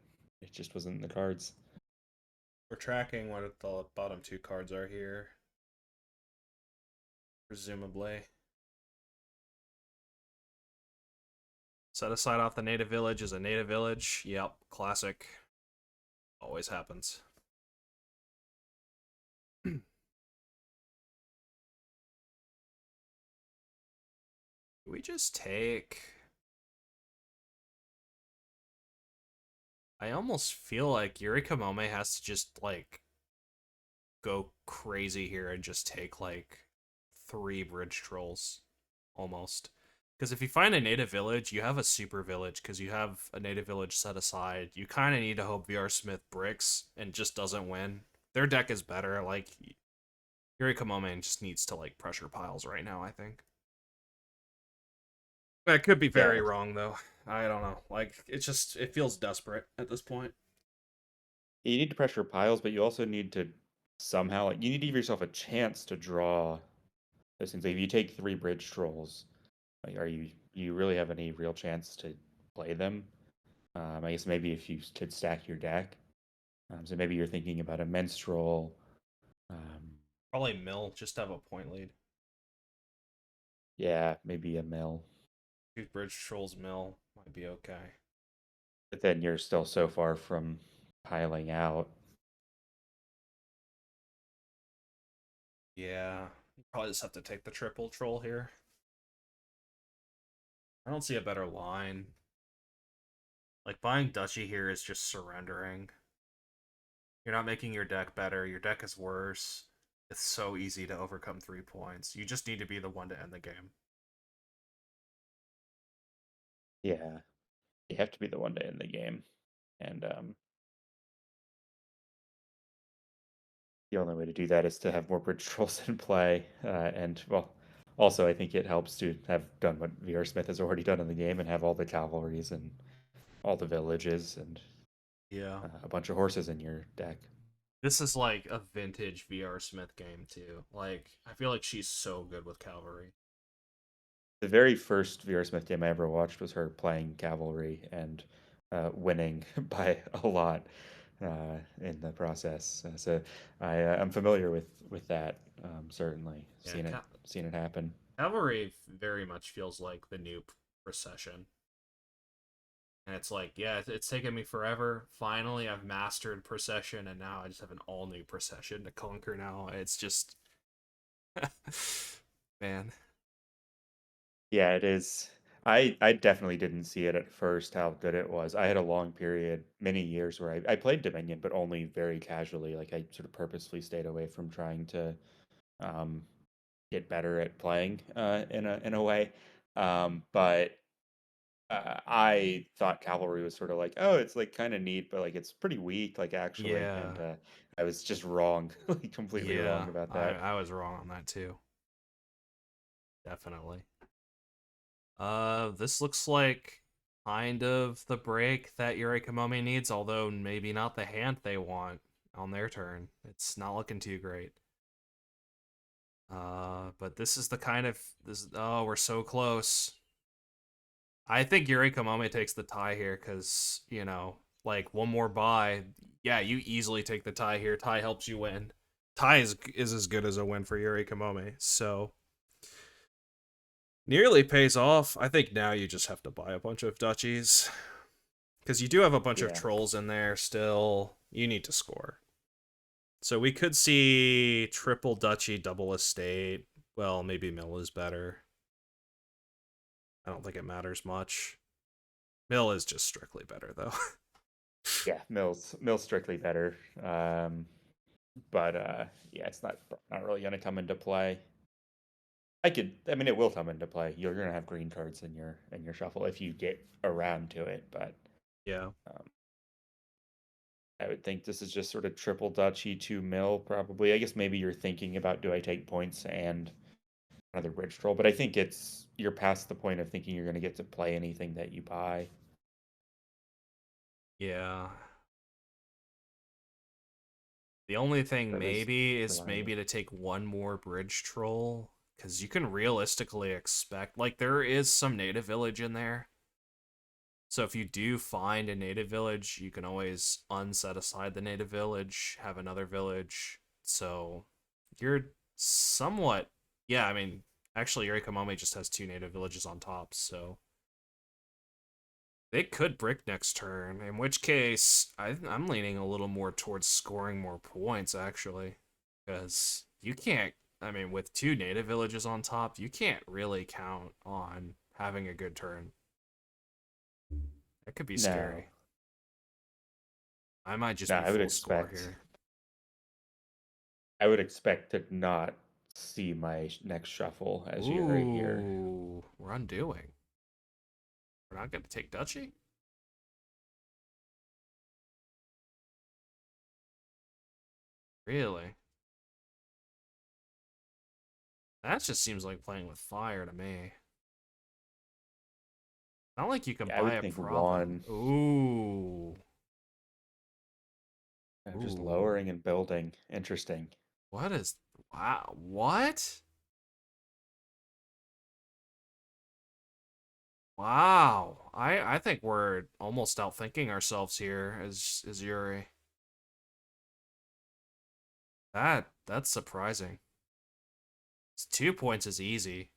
it just wasn't in the cards. We're tracking what the bottom 2 cards are here, presumably. Set aside off the native village is a native village. Yep, classic. Always happens. Do we just take... I almost feel like yurikamome has to just, like, go crazy here and just take, like, 3 bridge trolls. Almost. Because if you find a native village, you have a super village because you have a native village set aside. You kind of need to hope VRSmith bricks and just doesn't win. Their deck is better. Like, yurikamome just needs to, like, pressure piles right now, I think. That could be very Yeah, wrong, though. I don't know. Like, it feels desperate at this point. you need to pressure piles, but you also need to somehow, like, you need to give yourself a chance to draw those things. Like, if you take 3 bridge trolls, like, you really have any real chance to play them? I guess maybe if you could stack your deck. So maybe you're thinking about a menstrual. Um, Probably mill, just have a point lead. yeah, maybe a mill. Two bridge trolls mill might be okay. But then you're still so far from piling out. Yeah, you probably just have to take the triple troll here. I don't see a better line. Like, buying Duchy here is just surrendering. You're not making your deck better. Your deck is worse. It's so easy to overcome 3 points. You just need to be the one to end the game. Yeah, you have to be the one to end the game. And the only way to do that is to have more bridge trolls in play. And, well, also, I think it helps to have done what VRSmith has already done in the game and have all the cavalries and all the villages and Yeah. a bunch of horses in your deck. This is like a vintage VRSmith game, too. Like, I feel like she's so good with Cavalry. The very first VRSmith game I ever watched was her playing Cavalry and winning by a lot in the process. I'm familiar with that. Certainly Yeah, seen it happen. Cavalry very much feels like the new Procession. And it's like, yeah, it's taken me forever. Finally, I've mastered Procession, and now I just have an all new Procession to conquer now. It's just. Man. Yeah, it is. I definitely didn't see it at first how good it was. I had a long period, many years, where I played Dominion, but only very casually. Like I sort of purposefully stayed away from trying to um, get better at playing in a way. But I thought Cavalry was sort of like, oh, it's like kind of neat, but like it's pretty weak, like actually. Yeah. And I was just wrong, like completely Yeah. wrong about I, that. I was wrong on that too. Definitely. This looks like kind of the break that yurikamome needs, although maybe not the hand they want on their turn. It's not looking too great. But this is the kind of oh, we're so close. I think yurikamome takes the tie here because, like one more buy, yeah, you easily take the tie here. Tie helps you win. Tie is as good as a win for yurikamome. So nearly pays off. I think now you just have to buy a bunch of duchies because you do have a bunch of Yeah. trolls in there still. You need to score. So we could see triple duchy, double estate. Well, maybe mill is better. I don't think it matters much. Mill is just strictly better though. Yeah, Mill's strictly better. But yeah, it's not really going to come into play. I mean, it will come into play. You're going to have green cards in your shuffle if you get around to it. But Yeah. um, I would think this is just sort of triple duchy to mill, probably. I guess maybe you're thinking about, do I take points and another bridge troll? But I think you're past the point of thinking you're going to get to play anything that you buy. Yeah. The only thing Or at least maybe is rely on it. maybe to take one more bridge troll because you can realistically expect, like, there is some native village in there. So if you do find a native village, you can always unset aside the native village, have another village. So you're somewhat, yeah. I mean, actually, yurikamome just has 2 native villages on top, so they could brick next turn, in which case I'm leaning a little more towards scoring more points, actually. Because you can't, I mean, with 2 native villages on top, you can't really count on having a good turn. That could be No, scary. I might just no, be full score here. I would expect to not see my next shuffle as Yuri here. Ooh, we're undoing. We're not going to take duchy? Really? That just seems like playing with fire to me. Not like you can Yeah, I buy would a think province. one, Ooh. just Ooh. lowering and building. Interesting. What is... Wow. What? Wow. I think we're almost outthinking ourselves here as Yuri. That's surprising. It's 2 points is easy.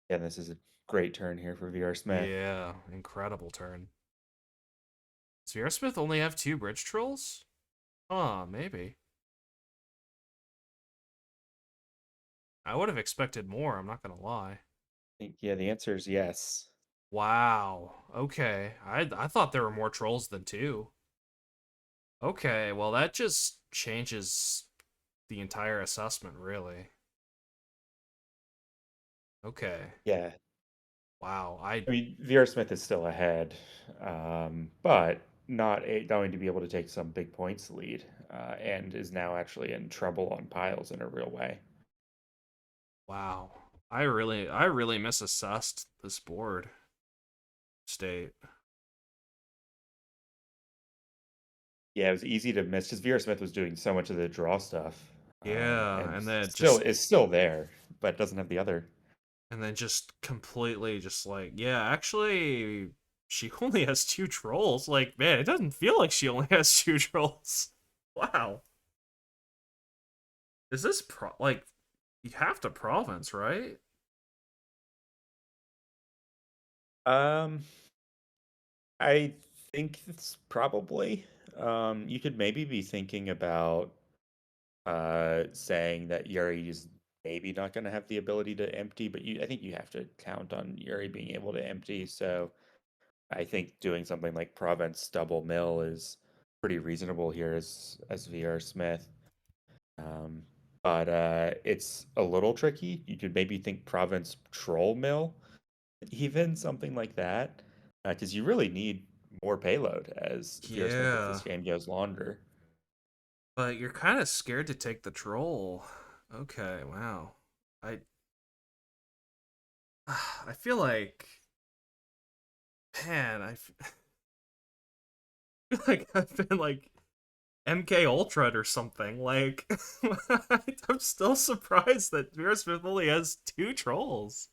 Yeah, this is a great turn here for VRSmith. Yeah, incredible turn. Does VRSmith only have 2 bridge trolls? Huh, maybe. I would have expected more, I'm not gonna lie. Yeah, the answer is yes. Wow. Okay. I thought there were more trolls than 2. Okay, well that just changes the entire assessment, really. Okay. Yeah, Wow. I mean, VRSmith is still ahead, but not going to be able to take some big points lead, and is now actually in trouble on piles in a real way. Wow. I really misassessed this board state. Yeah, it was easy to miss because VRSmith was doing so much of the draw stuff, Yeah, and and then still just is still there, but doesn't have the other. completely just like, yeah, actually she only has 2 trolls. Like, man, it doesn't feel like she only has 2 trolls. Wow. Is this like you have to province, right? Um, I think it's probably. You could maybe be thinking about saying that Yuri is maybe not going to have the ability to empty, but I think you have to count on Yuri being able to empty. So I think doing something like Province double mill is pretty reasonable here as VR Smith. Um, but it's a little tricky. You could maybe think Province troll mill, even something like that, because you really need more payload as VR Smith as this Yeah, game goes longer. but you're kind of scared to take the troll. Okay, wow. I I feel like, man, feel like I've been like MK Ultra or something. Like, I'm still surprised that VRSmith only has 2 trolls.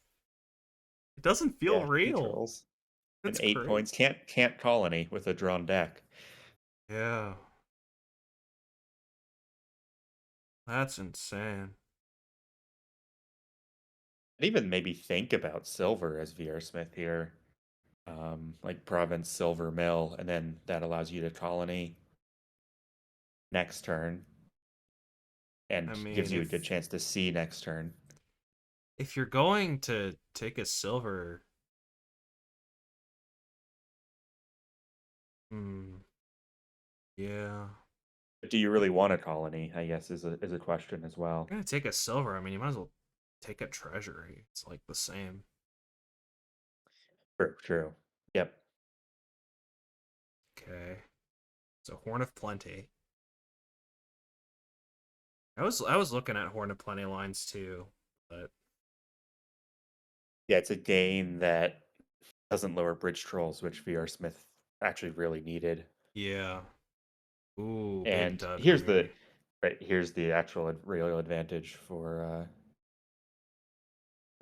It doesn't feel Yeah, two real. trolls and It's 8 points. crazy. Can't colony with a drawn deck. Yeah, that's insane. And even maybe think about silver as VR Smith here, like Province Silver Mill, and then that allows you to colony next turn I and gives mean, you a good chance to see next turn. if you're going to take a silver, hmm, yeah, But do you really want a colony? I guess is a question as well. you're gonna take a silver. I mean, you might as well take a treasury. It's like the same. True, true. Yep. Okay, so Horn of Plenty. I was looking at Horn of Plenty lines too, but Yeah, it's a game that doesn't lower bridge trolls, which VR Smith actually really needed. yeah. Ooh, big And dud for here's the me. right here's the actual real advantage for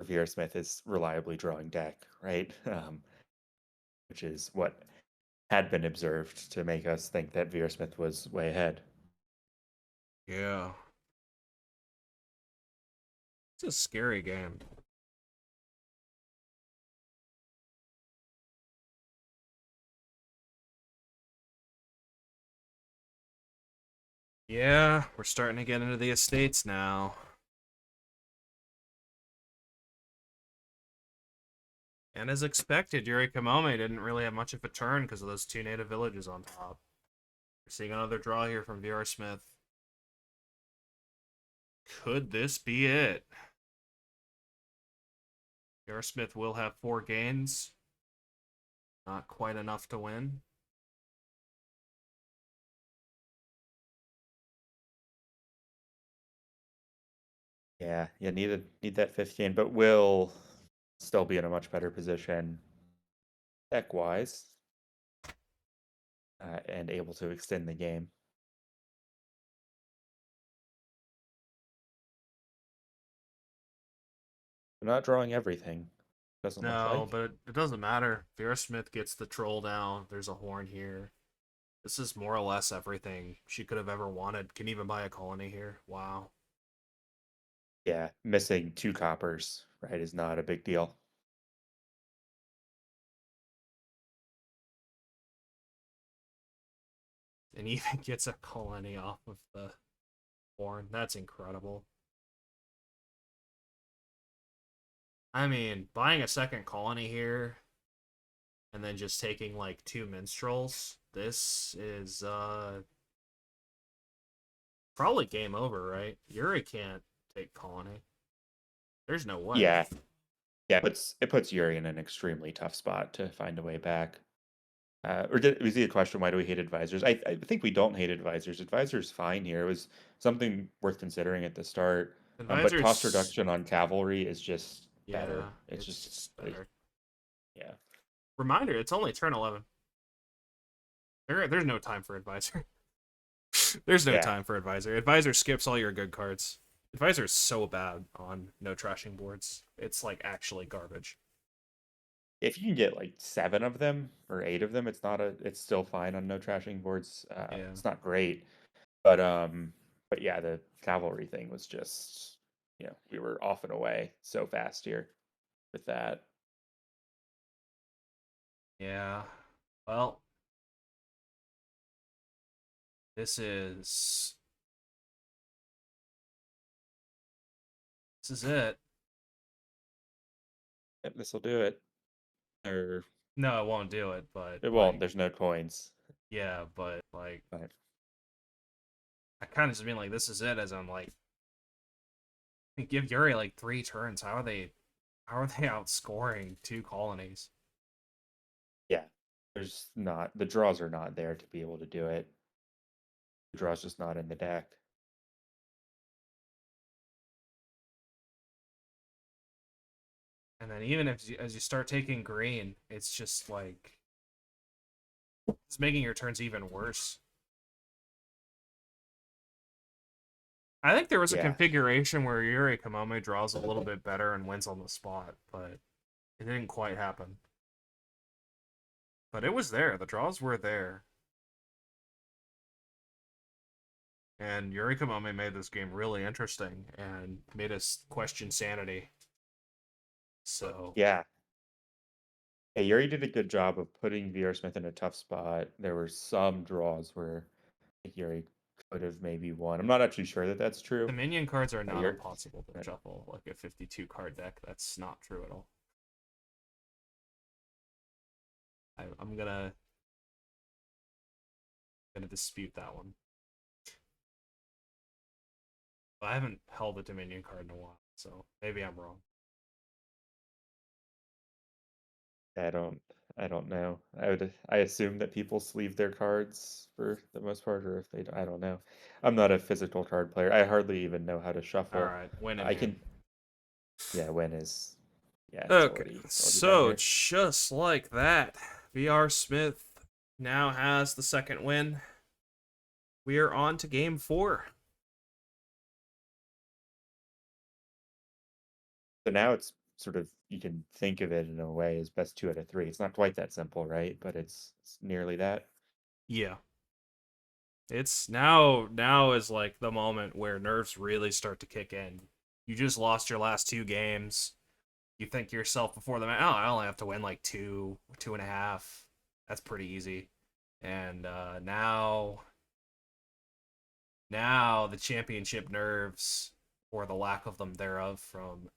VR Smith is reliably drawing deck, right? Which is what had been observed to make us think that VR Smith was way ahead. Yeah. It's a scary game. Yeah, we're starting to get into the estates now. And as expected, yurikamome didn't really have much of a turn because of those 2 native villages on top. Seeing another draw here from VRSmith. Could this be it? VRSmith will have 4 gains. Not quite enough to win. Yeah, you need that 15, but will still be in a much better position deck wise, and able to extend the game. We're not drawing everything. Doesn't look No, like. but it doesn't matter. VRSmith gets the troll down. There's a horn here. This is more or less everything she could have ever wanted. Can even buy a colony here. Wow. Yeah, missing 2 coppers, right, is not a big deal. And even gets a colony off of the horn. That's incredible. I mean, buying a second colony here and then just taking like 2 minstrels. This is probably game over, right? Yuri can't take colony. There's no way. Yeah. Yeah, it puts Yuri in an extremely tough spot to find a way back. Was the question, why do we hate advisors? I think we don't hate advisors. Advisors fine here. It was something worth considering at the start. But cost Advisors, reduction on cavalry is just better. yeah, It's it's just just better. yeah. Reminder, it's only turn 11. There's no time for advisor. There's no Yeah. time for advisor. Advisor skips all your good cards. Advisor is so bad on no trashing boards. It's like actually garbage. If you can get like 7 of them or 8 of them, it's still fine on no trashing boards. Yeah. It's not great. But yeah, the cavalry thing was just, we were off and away so fast here with that. Yeah. Well, this is this is it. Yep, this will do it. Or No, it won't do it, but it won't. like There's no coins. yeah, but like But I kind of just mean like this is it as I'm like give Yuri like 3 turns. How are they outscoring 2 colonies? yeah, the draws are not there to be able to do it. The draw's just not in the deck. And then even if as you start taking green, it's just like it's making your turns even worse. I think there was a Yeah, configuration where Yurikamome draws a little bit better and wins on the spot, but it didn't quite happen. But it was there. The draws were there. And Yurikamome made this game really interesting and made us question sanity. So, yeah. Hey, Yuri did a good job of putting VRSmith in a tough spot. There were some draws where Yuri could have maybe won. I'm not actually sure that that's the true. minion cards are not Yuri, impossible to uh, shuffle like a 52 card deck. That's not true at all. I'm gonna dispute that one. I haven't held a Dominion card in a while, so maybe I'm wrong. I don't I don't know. I assume that people sleeve their cards for the most part, or if they don't, I don't know. I'm not a physical card player. I hardly even know how to All shuffle. right, win in I hand. can yeah, when is yeah, Okay, it's already done so here. just like that, VRSmith now has the second win. We are on to game 4. So now it's sort of, you can think of it in a way as best 2 out of 3. It's not quite that simple, right? But it's nearly that. Yeah. It's now is like the moment where nerves really start to kick in. You just lost your last 2 games. You think to yourself before the match, oh, I only have to win like 2.5. That's pretty easy. And now the championship nerves, or the lack of them thereof, from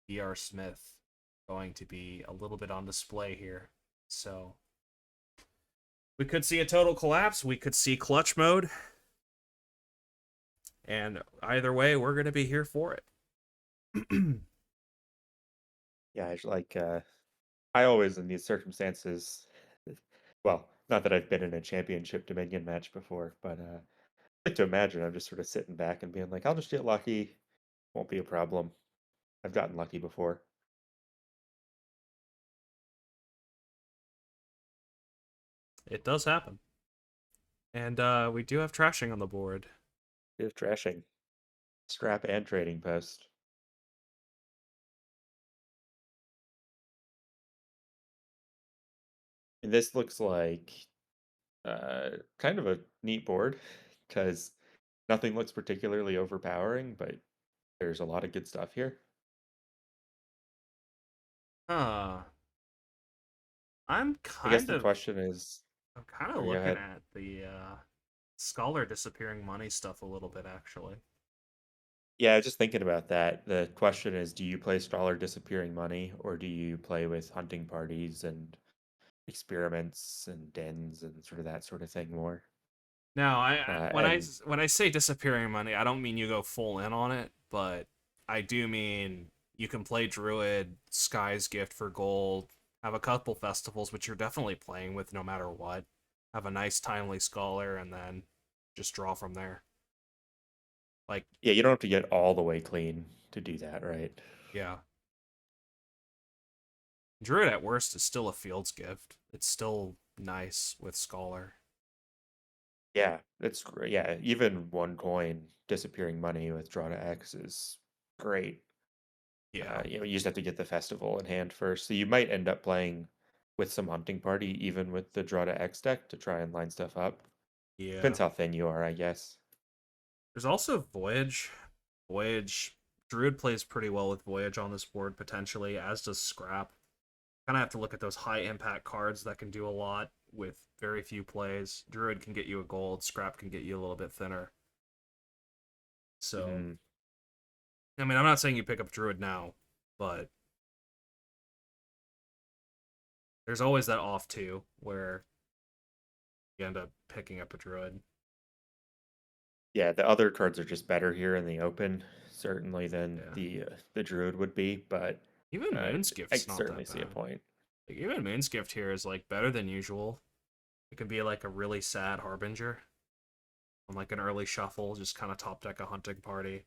VRSmith going to be a little bit on display here. So We could see a total collapse. We could see clutch mode. And either way, we're going to be here for it. Yeah, it's like I always in these circumstances, well, not that I've been in a championship Dominion match before, but I like to imagine I'm just sort of sitting back and being like, I'll just get lucky, won't be a problem. I've gotten lucky before. It does happen. And we do have trashing on the board. It's trashing, scrap and trading post. And this looks like kind of a neat board because nothing looks particularly overpowering, but there's a lot of good stuff here. Huh. I'm I guess kind the of question is, I'm kind of or go looking ahead. at the scholar disappearing money stuff a little bit actually. Yeah, just thinking about that. The question is, do you play Scholar Disappearing Money or do you play with hunting parties and experiments and dens and sort of that sort of thing more? Now, And when I say disappearing money, I don't mean you go full in on it, but I do mean you can play Druid, Sky's Gift for gold, have a couple festivals, which you're definitely playing with no matter what. Have a nice timely scholar, and then just draw from there. Like, yeah, you don't have to get all the way clean to do that, right? yeah, Druid at worst is still a Field's Gift. It's still nice with scholar. Yeah, it's great. Yeah, even one coin disappearing money with draw to X is great. Yeah, You just have to get the festival in hand first. So you might end up playing with some hunting party, even with the draw to X deck to try and line stuff up. yeah. Depends how thin you are, I guess. There's also Voyage. Voyage. Druid plays pretty well with Voyage on this board, potentially, as does Scrap. Kind of have to look at those high impact cards that can do a lot with very few plays. Druid can get you a gold, Scrap can get you a little bit thinner. So, Hmm. I mean, I'm not saying you pick up Druid now, but there's always that off too where you end up picking up a Druid. Yeah, the other cards are just better here in the open, certainly than Yeah. the druid would be, but Even uh, Moon's I Gift's can not certainly that see a bad. point. Like, even Moon's Gift here is like better than usual. It can be like a really sad harbinger on like an early shuffle, just kind of top deck a hunting party.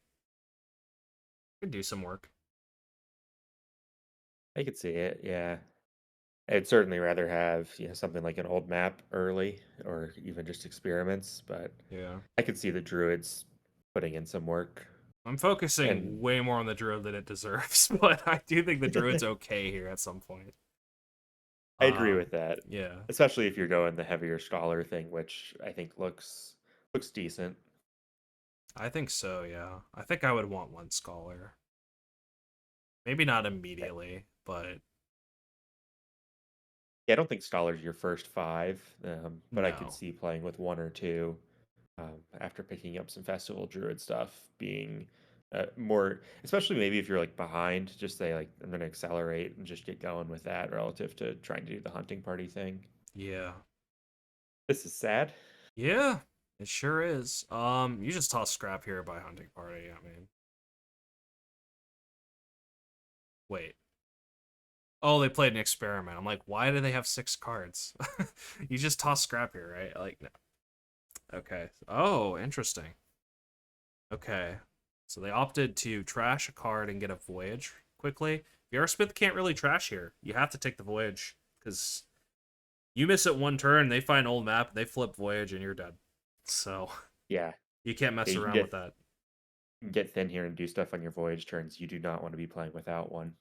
Could do some work. I could see it. Yeah, I'd certainly rather have something like an old map early, or even just experiments. But Yeah. I could see the druids putting in some work, I'm and focusing way more on the druid than it deserves, but I do think the druid's okay here at some point. I agree Um, with that, yeah, especially if you're going the heavier scholar thing, which I think looks decent. I think so. Yeah, I think I would want one scholar. Maybe not immediately, but Yeah, I don't think scholar's your first five, but I could no. see playing with one or two after picking up some festival druid stuff being more, especially maybe if you're like behind, just say like I'm going to accelerate and just get going with that relative to trying to do the hunting party thing. Yeah, This is sad. yeah, it sure is. You just toss scrap here by hunting party. I mean, wait. Oh, they played an experiment. I'm like, why do they have 6 cards? You just toss scrap here, right? Like, no. Okay. Oh, interesting. Okay. So they opted to trash a card and get a voyage quickly. VRSmith can't really trash here. You have to take the voyage because you miss it one turn, they find old map, they flip voyage, and you're dead. So Yeah, you can't yeah, mess you can around with that. get thin here and do stuff on your voyage turns. You do not want to be playing without one.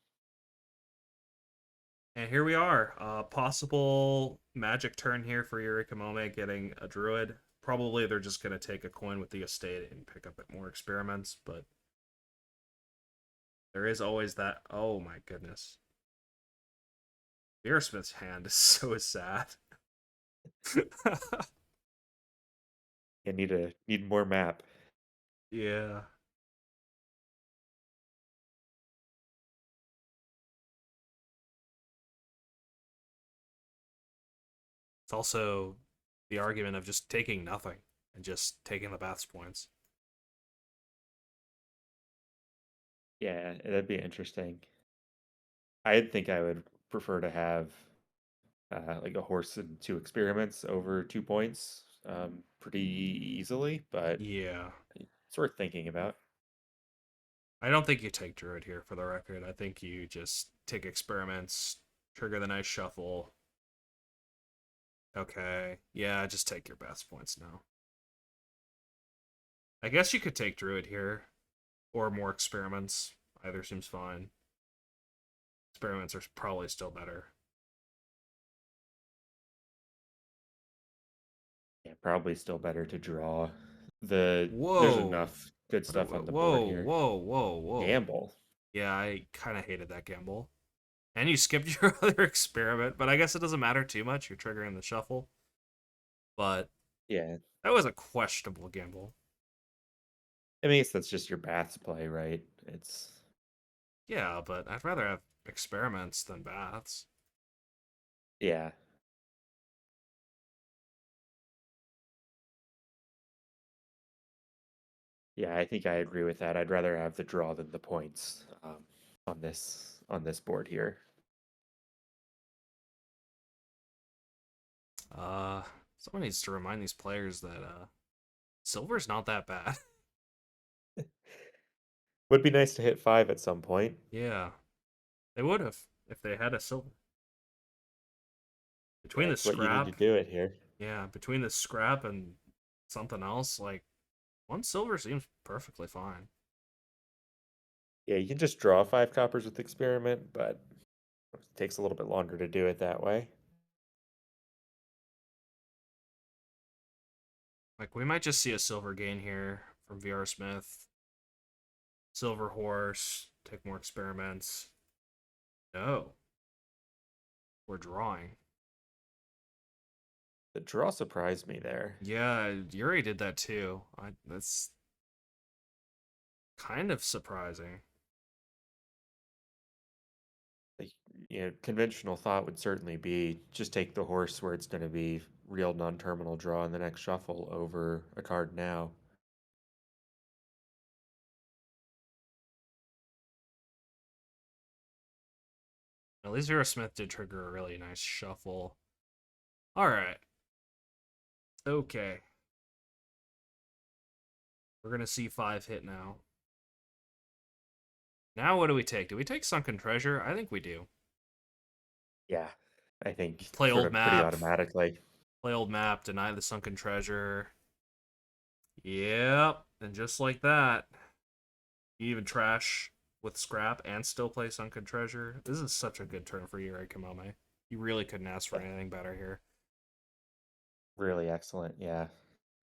And here we are. Possible magic turn here for yurikamome getting a druid. Probably they're just going to take a coin with the estate and pick up more experiments, but there is always that. Oh my goodness. VRSmith's hand is so sad. You need more map. Yeah. It's also the argument of just taking nothing and just taking the Bath's points. Yeah, that'd be interesting. I think I would prefer to have like a horse and two experiments over 2 points pretty easily, but Yeah. it's worth thinking about. I don't think you take Druid here for the record. I think you just take experiments, trigger the nice shuffle. Okay. Yeah, just take your Bath's points now. I guess you could take Druid here. Or more experiments. Either seems fine. Experiments are probably still better. Yeah, probably still better to draw. There's Whoa. enough good stuff on the board Whoa, here. whoa, whoa, whoa. Gamble. Yeah, I kind of hated that gamble. And you skipped your other experiment, but I guess it doesn't matter too much. You're triggering the shuffle. But Yeah. that was a questionable gamble. I mean, that's just your Bath's play, right? It's Yeah, but I'd rather have experiments than Baths. yeah. Yeah, I think I agree with that. I'd rather have the draw than the points on this board here. Uh, Someone needs to remind these players that silver's not that bad. Would be nice to hit 5 at some point. Yeah, they would have if they had a silver. Yeah, Between the it's what you need to scrap, do it here. yeah, between the scrap and something else, like one silver seems perfectly fine. Yeah, you can just draw 5 coppers with experiment, but it takes a little bit longer to do it that way. Like we might just see a silver gain here from VRSmith. Silver horse, take more experiments. No, we're drawing. The draw surprised me there. Yeah, Yuri did that too. That's kind of surprising. Like, conventional thought would certainly be just take the horse where it's going to be real non-terminal draw in the next shuffle over a card now. At least VRSmith did trigger a really nice shuffle. All right. Okay. We're going to see 5 hit now. Now what do we take? Do we take Sunken Treasure? I think we do. Yeah, I think Play sort old of pretty map. automatically. Play old map. Deny the Sunken Treasure. Yep. And just like that, you even trash with scrap and still play Sunken Treasure. This is such a good turn for yurikamome. You really couldn't ask for Yeah, anything better here. really excellent. Yeah.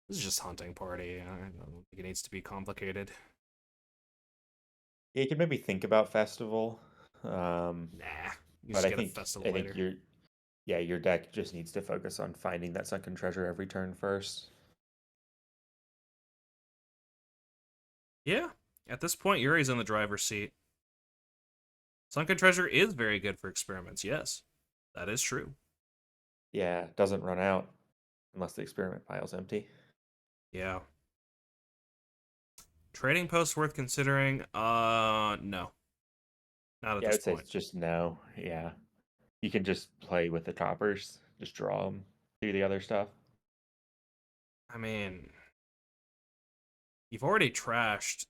This is just hunting party. I don't think it needs to be complicated. Yeah, you can maybe think about festival. Um, Nah. You but just I get a think festival I think later. your deck just needs to focus on finding that sunken treasure every turn first. Yeah. At this point, Yuri's in the driver's seat. Sunken Treasure is very good for experiments, yes. That is true. Yeah, doesn't run out unless the experiment pile's empty. Yeah. Trading post worth considering? No. Not at Yeah, I this would say point. it's just no. Yeah, you can just play with the coppers, just draw them, do the other stuff. I mean, you've already trashed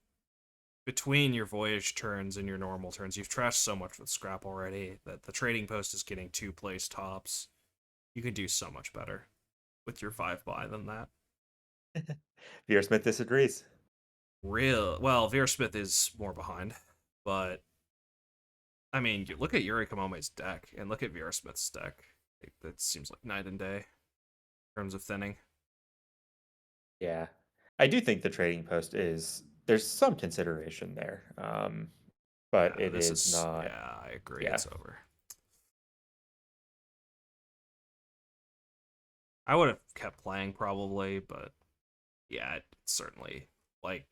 between your voyage turns and your normal turns. You've trashed so much with scrap already that the trading post is getting 2 place tops. You could do so much better with your 5 buy than that. VRSmith disagrees. Well, VRSmith is more behind, but I mean, you look at Yurikamome's deck and look at VRSmith's deck. That seems like night and day in terms of thinning. Yeah, I do think the trading post is there's some consideration there, but Yeah, it this is is. not. Yeah, I agree. Yeah, It's over. I would have kept playing probably, but yeah, it certainly like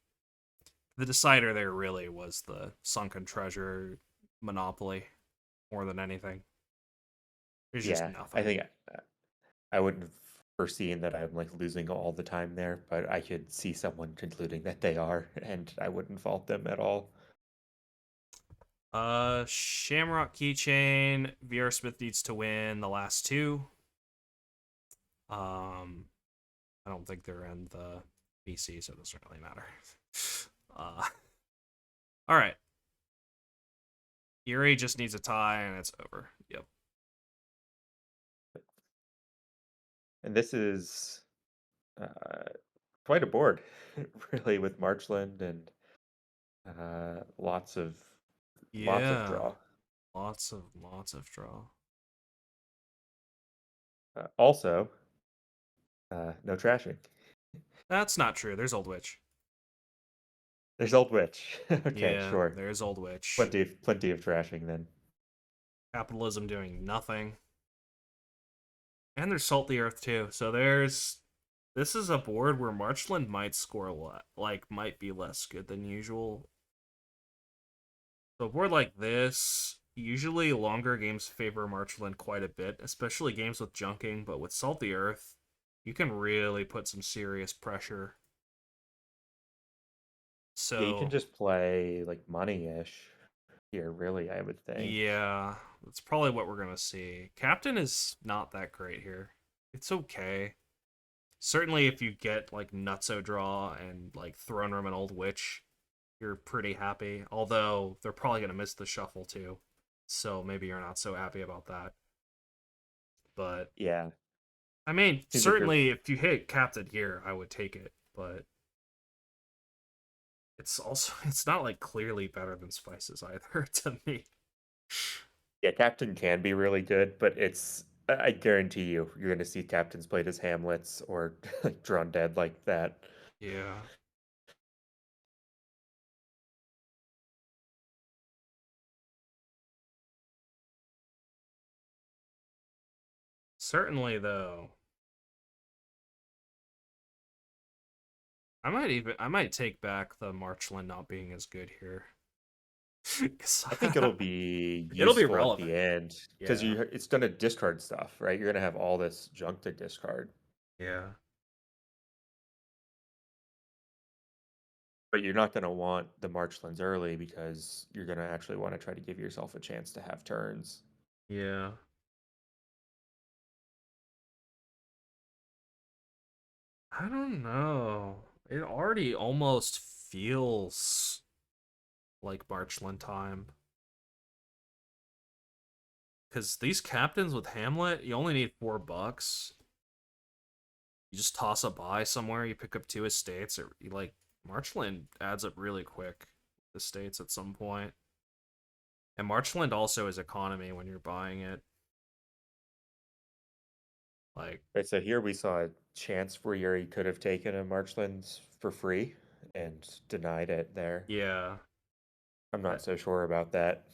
the decider there really was the sunken treasure monopoly more than anything. There's just yeah. I nothing. think I wouldn't have foreseeing that I'm like losing all the time there, but I could see someone concluding that they are, and I wouldn't fault them at all. Shamrock Keychain. VRSmith needs to win the last two. I don't think they're in the BC, so it doesn't really matter. All right. Yuri just needs a tie, and it's over. Yep. And this is quite a board, really, with Marchland and lots of Yeah. draw. Lots of draw. Also, no trashing. That's not true. There's Old Witch. There's Old Witch. Okay, Yeah, sure. there's Old Witch. Plenty of trashing then. Capitalism doing nothing. And there's Salt the Earth too. So there's this is a board where Marchland might score a lot, like might be less good than usual. So a board like this, usually longer games favor Marchland quite a bit, especially games with junking, but with Salt the Earth, you can really put some serious pressure. Yeah, you can So just play like money-ish here, really, I would think. yeah, that's probably what we're gonna see. Captain is not that great here. It's okay. Certainly if you get like Nutso draw and like Throne Room and Old Witch, you're pretty happy. Although they're probably gonna miss the shuffle too. So maybe you're not so happy about that. But Yeah, I mean, seems like you're. certainly if you hit Captain here, I would take it. But it's also it's not like clearly better than Spices either to me. Yeah, Captain can be really good, but I guarantee you're going to see Captains played as Hamlets or like drawn dead like that. Yeah. Certainly though. I might take back the Marchland not being as good here. I think it'll be It'll be useful at the relevant. end because Yeah. it's going to discard stuff, right? You're going to have all this junk to discard, Yeah. but you're not going to want the Marchlands early because you're going to actually want to try to give yourself a chance to have turns. Yeah. I don't know. It already almost feels like Marchland time. Because these captains with Hamlet, you only need $4. You just toss a buy somewhere, you pick up two estates, or you like Marchland adds up really quick. Estates at some point. And Marchland also is economy when you're buying it. Like, Right, so here we saw a chance where Yuri could have taken a Marchlands for free and denied it there. yeah. I'm I, not so sure about that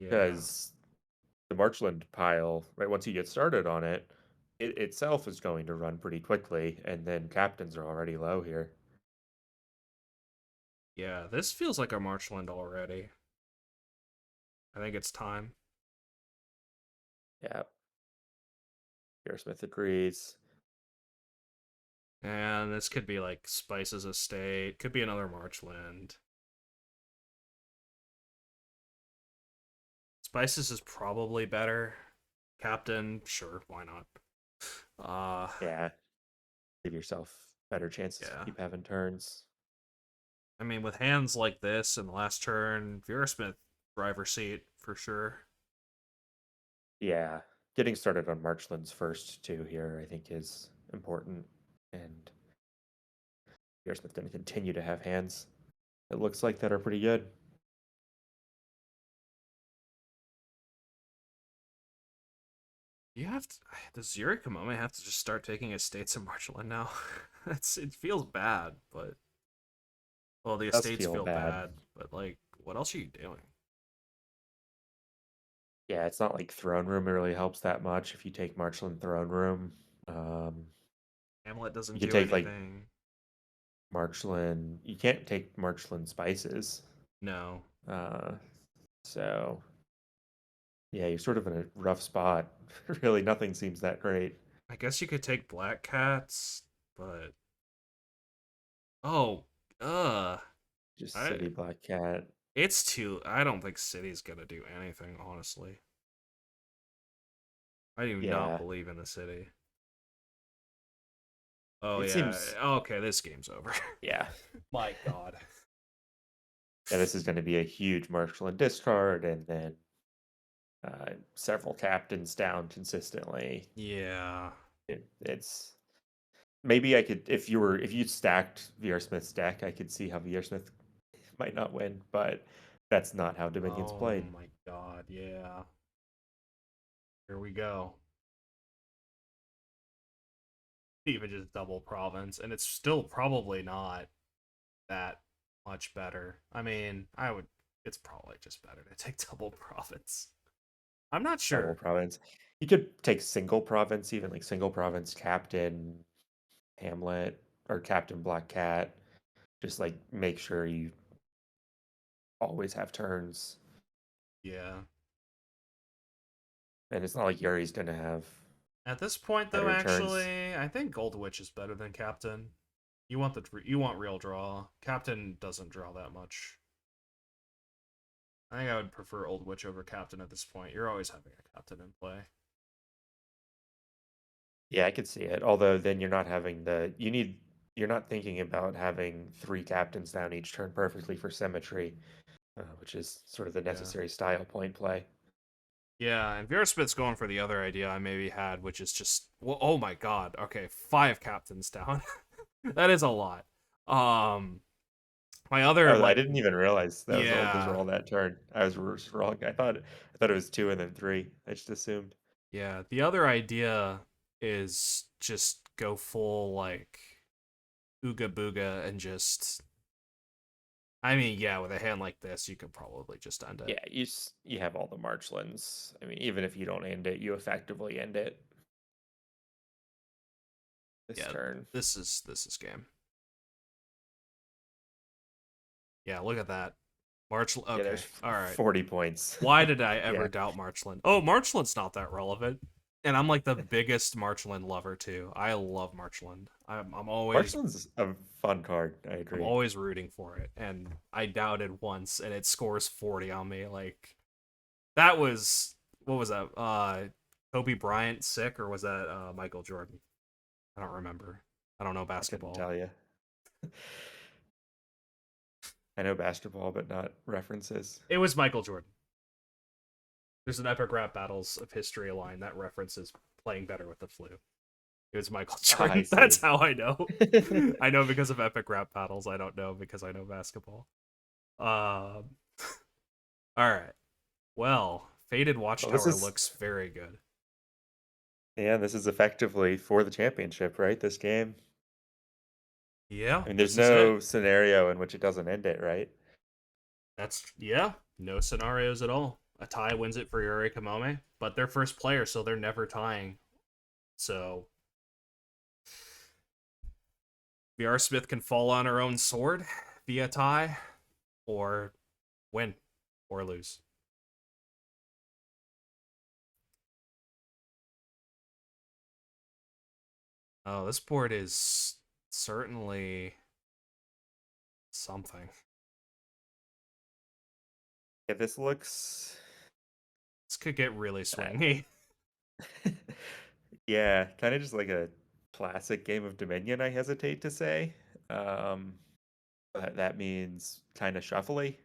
yeah. because the Marchland pile, right, once you get started on it, it itself is going to run pretty quickly, and then captains are already low here. Yeah, this feels like a Marchland already. I think it's time. Yeah, VRSmith agrees. And this could be like Spice's estate. Could be another Marchland. Spices is probably better. Captain, sure, why not? Yeah, give yourself better chances to Yeah. keep having turns. I mean, with hands like this in the last turn, VRSmith driver's seat for sure. Yeah, getting started on Marchlands first too here, I think is important, and VRSmith going to continue to have hands. It looks like that are pretty good. You have to. Does yurikamome have to just start taking estates in Marchland now? It feels bad, but well, the Does estates feel feel bad. bad, but like, what else are you doing? Yeah, it's not like Throne Room really helps that much if you take Marchland Throne Room. Hamlet You doesn't could do take like anything. Marchland. You can't take Marchland Spices. No. Uh, so yeah, you're sort of in a rough spot. Really, nothing seems that great. I guess you could take black cats, but oh, uh, Just I city black cat. it's too. I don't think city's gonna do anything, honestly. I do not Yeah, believe in the city. Oh it yeah. seems. Okay, this game's over. Yeah, My God. yeah. This is going to be a huge Marchland discard, and then several captains down consistently. Yeah. It's maybe I could if you stacked VRSmith's deck, I could see how VRSmith might not win, but that's not how Dominion's Oh played. my God. Yeah. Here we go. Even just double province, and it's still probably not that much better. I mean, I would. It's probably just better to take double province. I'm not Double sure. province. You could take single province, even like single province captain Hamlet or Captain Black Cat. Just like make sure you always have turns. Yeah. And it's not like Yuri's gonna have At this point, though, better turns. actually, I think Gold Witch is better than Captain. You want real draw. Captain doesn't draw that much. I think I would prefer Old Witch over Captain at this point. You're always having a Captain in play. Yeah, I could see it. Although then you're not having you're not thinking about having three captains down each turn perfectly for symmetry, which is sort of the Yeah. necessary style point play. Yeah, and VRSmith's going for the other idea I maybe had, which is just, well, oh my God. Okay, 5 captains down. That is a lot. Um, my other Oh, I like, didn't even realize those were yeah, all that turn. I was wrong. I thought it was two and then three. I just assumed. yeah. The other idea is just go full like ooga booga and just. I mean, yeah, with a hand like this, you could probably just end it. Yeah, you have all the marchlands. I mean, even if you don't end it, you effectively end it this Yeah, turn. this is game. Yeah, look at that. March. Yeah, Okay, there's all right. 40 points. Why did I Yeah. ever doubt Marchland? Oh, Marchland's not that relevant. And I'm like the biggest Marchland lover too. I love Marchland. I'm always Marchland's a fun card. I I'm agree. always rooting for it. And I doubted once and it scores 40 on me. Like that was what was that? Kobe Bryant sick or was that Michael Jordan? I don't remember. I don't know I couldn't basketball. tell you. I know basketball, but not references. It was Michael Jordan. There's an Epic Rap Battles of History line that references playing better with the flu. It was Michael Ah, I Jordan. That's see. how I know. I know because of Epic Rap Battles. I don't know because I know basketball. All right. Well, Faded Well, this Watchtower is looks very good. yeah, this is effectively for the championship, right? This game. Yeah, I mean, there's this is it. no scenario in which it doesn't end it, right? That's yeah. No scenarios at all. A tie wins it for yurikamome, but they're first player, so they're never tying. So VRSmith can fall on her own sword via tie, or win, or lose. Oh, this board is certainly something. Yeah, this looks This could get really uh, swingy. yeah, kind of just like a classic game of Dominion, I hesitate to say. Um, but that means kind of shuffly.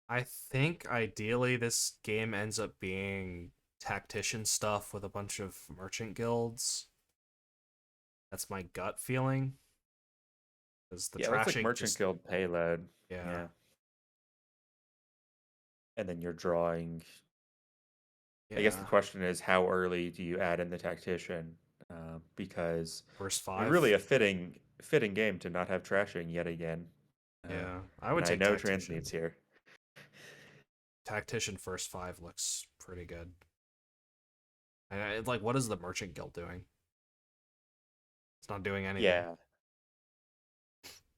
I think ideally this game ends up being tactician stuff with a bunch of merchant guilds. That's my gut feeling. Because the Yeah, it looks like trashing Merchant just, Guild payload. yeah, Yeah. And then you're drawing. I guess the yeah. question is, how early do you add in the tactician? Because First I mean, really five. a fitting game to not have trashing yet again. Yeah, I And would I take know transmutes tactician. here. Tactician first five looks pretty good. Like, what is the merchant guild doing? It's not doing anything. Yeah,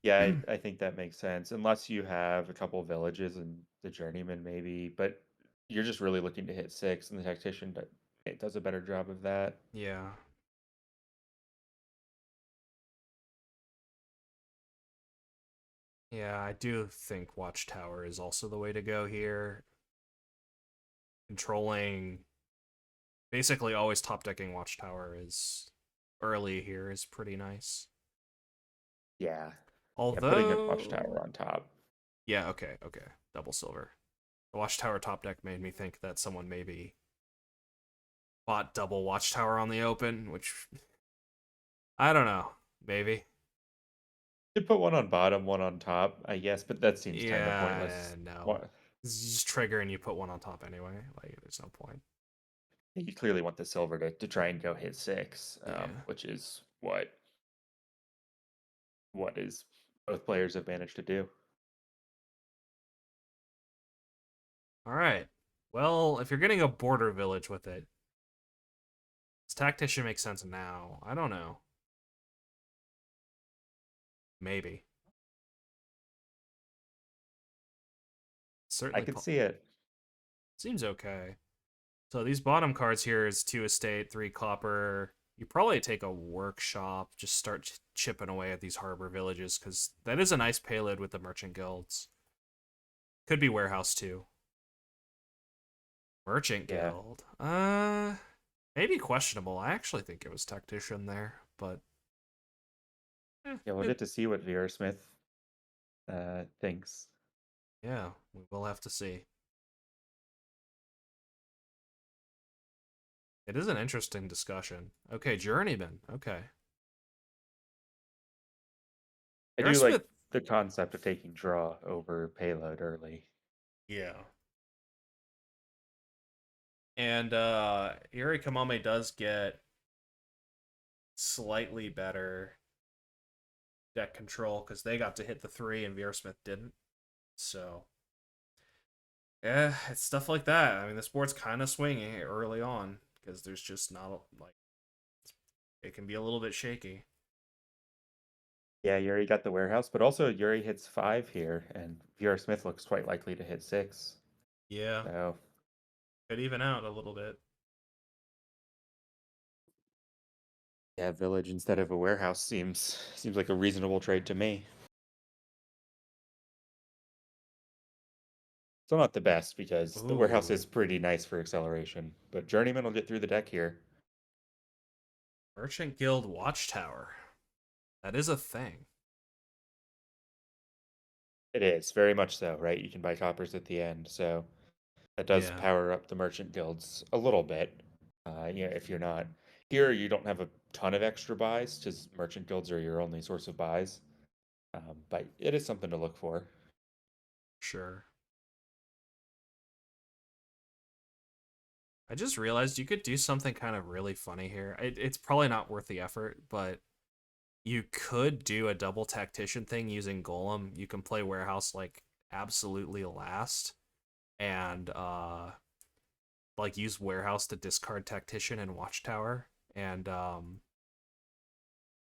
yeah, I think that makes sense. Unless you have a couple villages and the journeyman maybe, but you're just really looking to hit six, and the tactician It does a better job of that. Yeah. Yeah, I do think Watchtower is also the way to go here. Controlling basically always top decking Watchtower is early here is pretty nice. Yeah. Yeah, putting a Although, Watchtower on top. yeah, okay, okay, double silver. The Watchtower top deck made me think that someone maybe bought double Watchtower on the open, which I don't know, maybe. You put one on bottom, one on top, I guess, but that seems kind of Yeah, pointless. no. What? This is just trigger and you put one on top anyway. Like, there's no point. You clearly want the silver to try and go hit 6, Yeah. which is what is both players have managed to do. All right. Well, if you're getting a border village with it, this tactician makes sense now. I don't know. Maybe. I Certainly could see it. seems okay. So these bottom cards here is 2 estate, 3 copper. You probably take a workshop, just start chipping away at these harbor villages, because that is a nice payload with the merchant guilds. Could be warehouse too. Merchant Yeah. guild. Maybe questionable. I actually think it was tactician there, but Yeah, we'll it, get to see what VRSmith thinks. yeah, we will have to see. It is an interesting discussion. Okay, journeyman. Okay, I do like Aerosmith. the concept of taking draw over payload early. Yeah. And yurikamome does get slightly better deck control because they got to hit the 3 and VRSmith didn't. So yeah, it's stuff like that. I mean, this board's kind of swinging early on because there's just not like it can be a little bit shaky. Yeah, Yuri got the warehouse, but also Yuri hits 5 here, and VRSmith looks quite likely to hit 6. Yeah, So could even out a little bit. yeah, village instead of a warehouse seems like a reasonable trade to me. Still not the best because the warehouse Ooh, is pretty nice for acceleration, but Journeyman will get through the deck here. Merchant Guild Watchtower. That is a thing. It is very much so, right? You can buy coppers at the end, so that does Yeah, power up the merchant guilds a little bit. Yeah, if you're not here, you don't have a ton of extra buys, because merchant guilds are your only source of buys. But it is something to look for. sure. I just realized you could do something kind of really funny here. It's probably not worth the effort, but you could do a double tactician thing using Golem. You can play Warehouse like absolutely last and like use Warehouse to discard Tactician and Watchtower and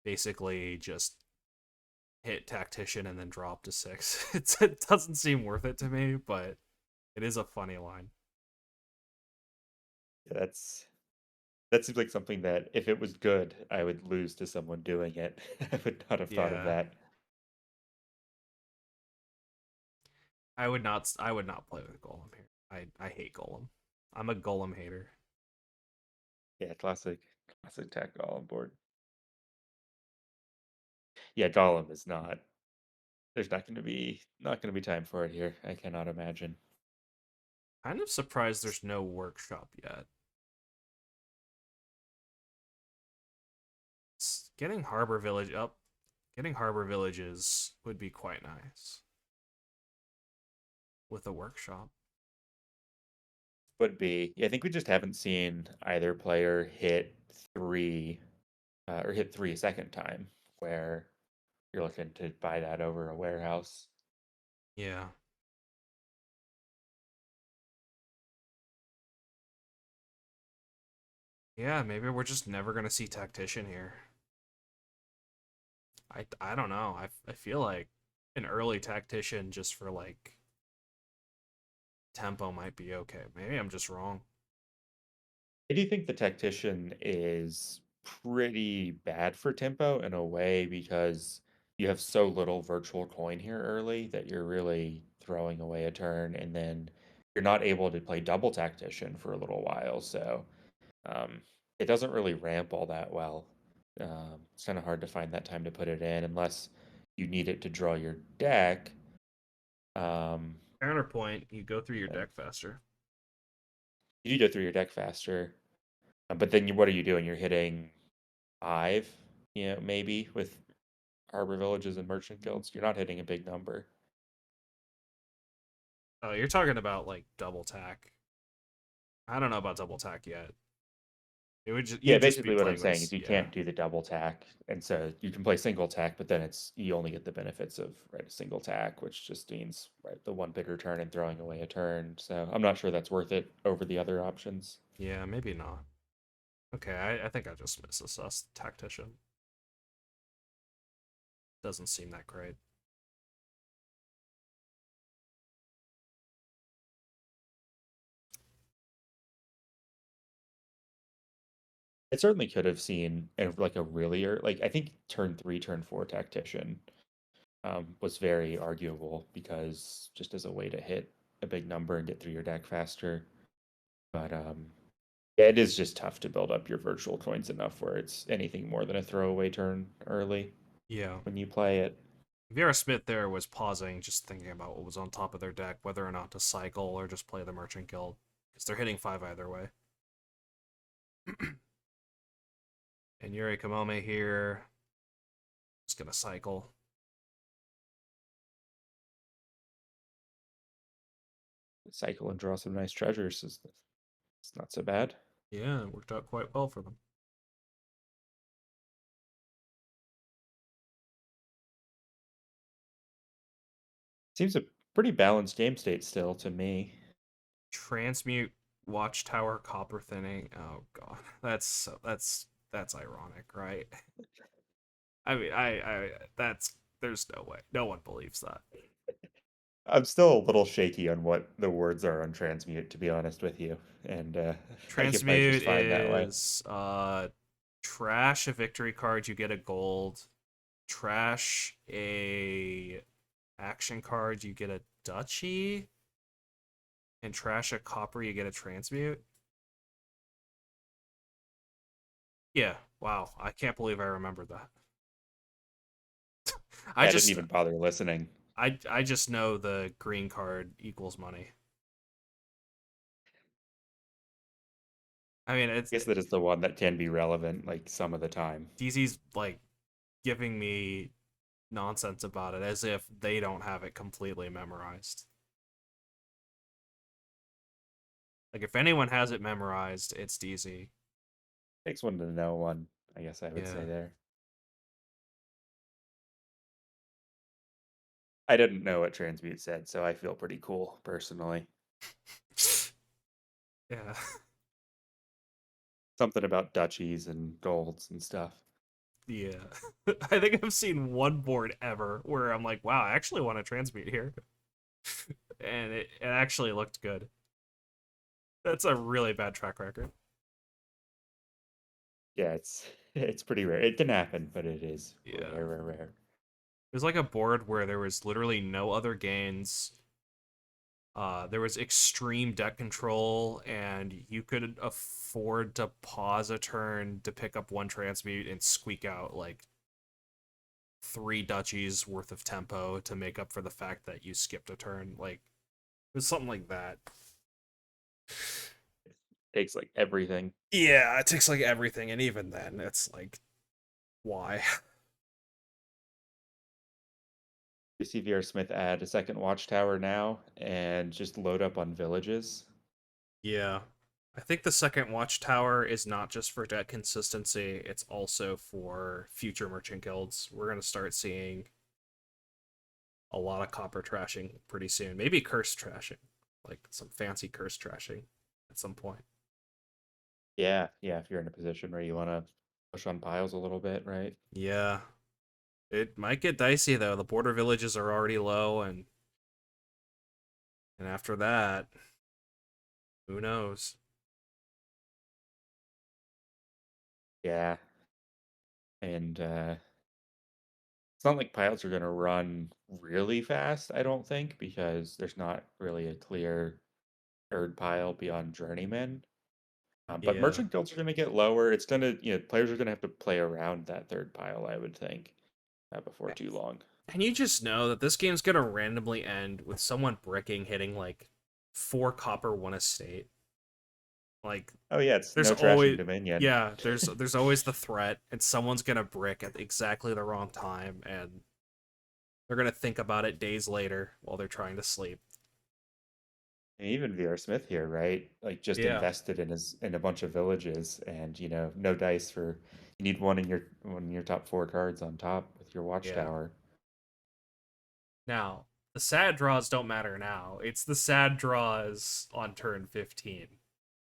basically just hit Tactician and then drop to 6. It doesn't seem worth it to me, but it is a funny line. Yeah, that seems like something that if it was good, I would lose to someone doing it. I would not have thought of Yeah. that. I would not play with Golem here. I hate Golem. I'm a Golem hater. Yeah, classic tech golem board. Yeah, golem is not. There's not gonna be time for it here. I cannot imagine. Kind of surprised there's no workshop yet. Getting Harbor Village up, getting Harbor Villages would be quite nice with a workshop. Would be. Yeah, I think we just haven't seen either player hit 3 or hit 3 a second time where you're looking to buy that over a warehouse. Yeah. Yeah, maybe we're just never gonna see Tactician here. I don't know. I feel like an early Tactician just for like tempo might be okay. Maybe I'm just wrong. I do think the tactician is pretty bad for tempo in a way because you have so little virtual coin here early that you're really throwing away a turn, and then you're not able to play double tactician for a little while. So um, it doesn't really ramp all that well. It's kind of hard to find that time to put it in unless you need it to draw your deck. Um, Counterpoint, you go through your uh, deck faster. you do go through your deck faster, but then what are you doing? You're hitting five, maybe with harbor villages and merchant guilds. You're not hitting a big number. Oh, you're talking about like double tack. I don't know about double tack yet. It would just Yeah, you'd just be basically what I'm playing saying with is you yeah. can't do the double tack, and so you can play single tack, but then you only get the benefits of a single tack, which just means the one bigger turn and throwing away a turn. So I'm not sure that's worth it over the other options. Yeah, maybe not. Okay, I think I just misassessed tactician. Doesn't seem that great. It certainly could have seen like a really like I think turn three, turn four tactician was very arguable because just as a way to hit a big number and get through your deck faster. But yeah, it is just tough to build up your virtual coins enough where it's anything more than a throwaway turn early Yeah. when you play it. VRSmith there was pausing, just thinking about what was on top of their deck, whether or not to cycle or just play the Merchant Guild. Because they're hitting 5 either way. And yurikamome here. Just gonna cycle. Cycle and draw some nice treasures. It's not so bad. Yeah, it worked out quite well for them. Seems a pretty balanced game state still to me. Transmute, Watchtower, copper thinning. Oh god, that's ironic, right? I mean, I that's there's no way. No one believes that. I'm still a little shaky on what the words are on transmute, to be honest with you, and I think it might just Transmute fine that way. is trash a victory card, you get a gold. Trash a action card, you get a duchy. And trash a copper, you get a transmute. Yeah, wow. I can't believe I remembered that. I Yeah, I didn't just even bother listening. I just know the green card equals money. I mean, I guess that is the one that can be relevant, like some of the time. DZ's like giving me nonsense about it as if they don't have it completely memorized. Like if anyone has it memorized, it's DZ. Takes one to know one, I guess I would Yeah. say there. I didn't know what transmute said, so I feel pretty cool personally. Yeah. Something about duchies and golds and stuff. Yeah. I think I've seen one board ever where I'm like, wow, I actually want to transmute here. And it actually looked good. That's a really bad track record. Yeah, it's it's pretty rare. It can happen, but it is Yeah. rare, rare, rare. It was like a board where there was literally no other gains. There was extreme deck control, and you could afford to pause a turn to pick up one transmute and squeak out like 3 duchies worth of tempo to make up for the fact that you skipped a turn. Like it was something like that. Takes like everything. Yeah, it takes like everything, and even then, it's like, why? You see VRSmith add a second watchtower now and just load up on villages. Yeah. I think the second Watchtower is not just for deck consistency, it's also for future merchant guilds. We're going to start seeing a lot of copper trashing pretty soon. Maybe curse trashing, like some fancy curse trashing at some point. Yeah, yeah, if you're in a position where you want to push on piles a little bit, right? Yeah. It might get dicey though. The border villages are already low and after that, who knows? Yeah, and it's not like pilots are going to run really fast, I don't think, because there's not really a clear third pile beyond journeyman. But Yeah. merchant guilds are going to get lower. It's going to, players are going to have to play around that third pile, I would think, before too long. And you just know that this game's gonna randomly end with someone bricking hitting like 4 copper, 1 estate. Like Oh yeah, it's there's no trashing always Dominion. yeah, there's always the threat, and someone's gonna brick at exactly the wrong time, and they're gonna think about it days later while they're trying to sleep. And even VRSmith here, right? Like just Yeah, invested in a bunch of villages, and no dice for you need one in your top four cards on top with your yeah. Watchtower. Now the sad draws don't matter now. It's the sad draws on turn 15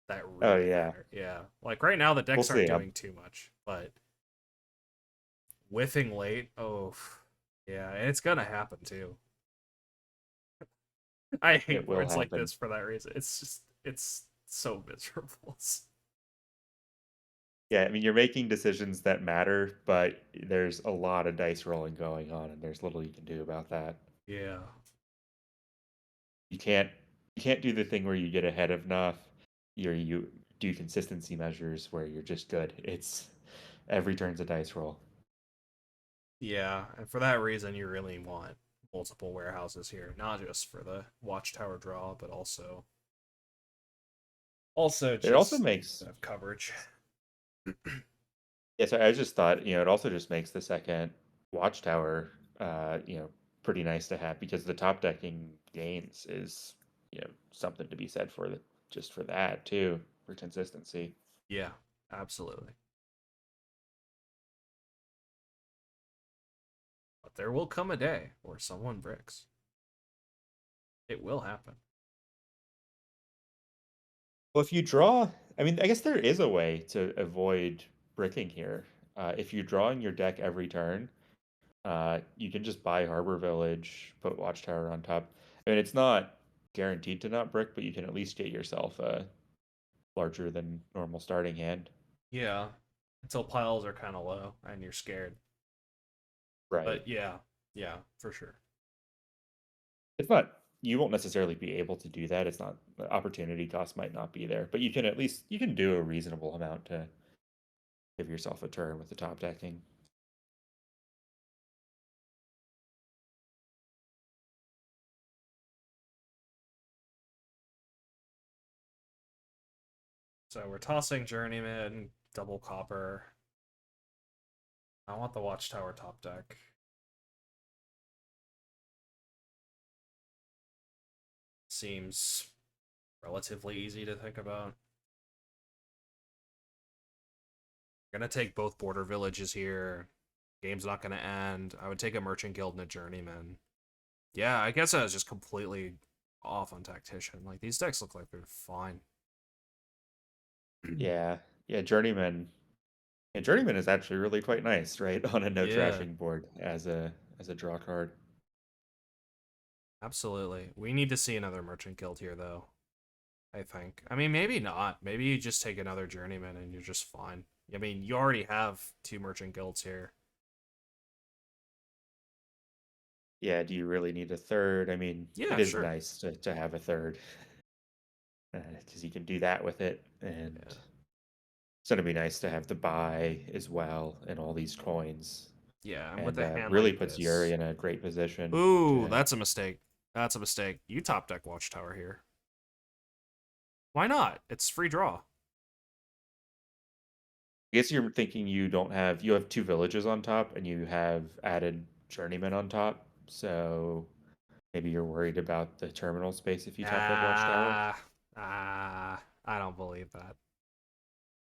that Oh really yeah, matter. Yeah, like right now the we'll decks aren't see. doing too much, but whiffing late, oh yeah, and it's gonna happen too. I hate It will boards like happen. this for that reason. It's so miserable. Yeah, I mean you're making decisions that matter, but there's a lot of dice rolling going on, and there's little you can do about that. Yeah. You can't you can't do the thing where you get ahead of enough. You do consistency measures where you're just good. It's every turn's a dice roll. Yeah, and for that reason you really want multiple warehouses here, not just for the watchtower draw, but also It also just makes have coverage. Yeah, so I just thought, it also just makes the second Watchtower, pretty nice to have because the top decking gains is, something to be said for the just for that too, for consistency. Yeah, absolutely. But there will come a day where someone bricks. It will happen. Well, if you draw, I mean, I guess there is a way to avoid bricking here. If you draw in your deck every turn, you can just buy Harbor Village, put Watchtower on top. I mean, it's not guaranteed to not brick, but you can at least get yourself a larger than normal starting hand. Yeah, until piles are kind of low and you're scared. Right. But yeah, yeah, for sure. It's not you won't necessarily be able to do that. It's not the opportunity cost might not be there, but you can at least you can do a reasonable amount to give yourself a turn with the top decking. So we're tossing journeyman, double copper. I want the watchtower top deck. Seems relatively easy to think about. Gonna take both border villages here. Game's not gonna end. I would take a merchant guild and a journeyman. Yeah, I guess I was just completely off on tactician. Like these decks look like they're fine. Yeah. Yeah, Journeyman. And Journeyman is actually really quite nice, right? On a no Yeah, trashing board as a draw card. absolutely. We need to see another merchant guild here, though. I think. I mean, maybe not. Maybe you just take another journeyman and you're just fine. I mean, you already have 2 merchant guilds here. Yeah, do you really need a third? I mean, it Yeah, is sure. nice to have a third because you can do that with it, and Yeah. it's gonna be nice to have the buy as well and all these coins, Yeah, and with and a hand really like puts Yuri this. in a great position Ooh, to. that's a mistake. That's a mistake. You top deck Watchtower here. Why not? It's free draw. I guess you're thinking you have two villages on top and you have added journeyman on top, so maybe you're worried about the terminal space if you top deck Watchtower. I don't believe that.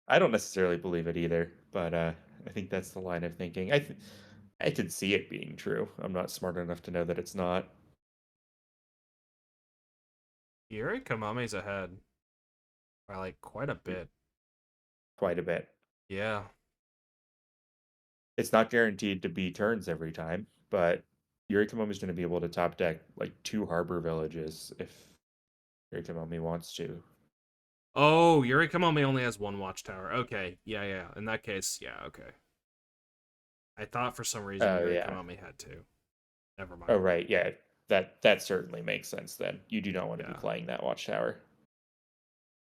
I don't necessarily believe it either, but I think that's the line of thinking. I could see it being true. I'm not smart enough to know that it's not Yurikamome's ahead by like quite a bit. quite a bit. Yeah. It's not guaranteed to be turns every time, but Yurikamome is going to be able to top deck like two harbor villages if Yurikamome wants to. Oh, yurikamome only has one watchtower. Okay, yeah, yeah. In that case, yeah, okay. I thought for some reason Oh yeah. yurikamome had two. Never Oh mind. right, yeah. That certainly makes sense then. You do not want to be Yeah, playing that Watchtower.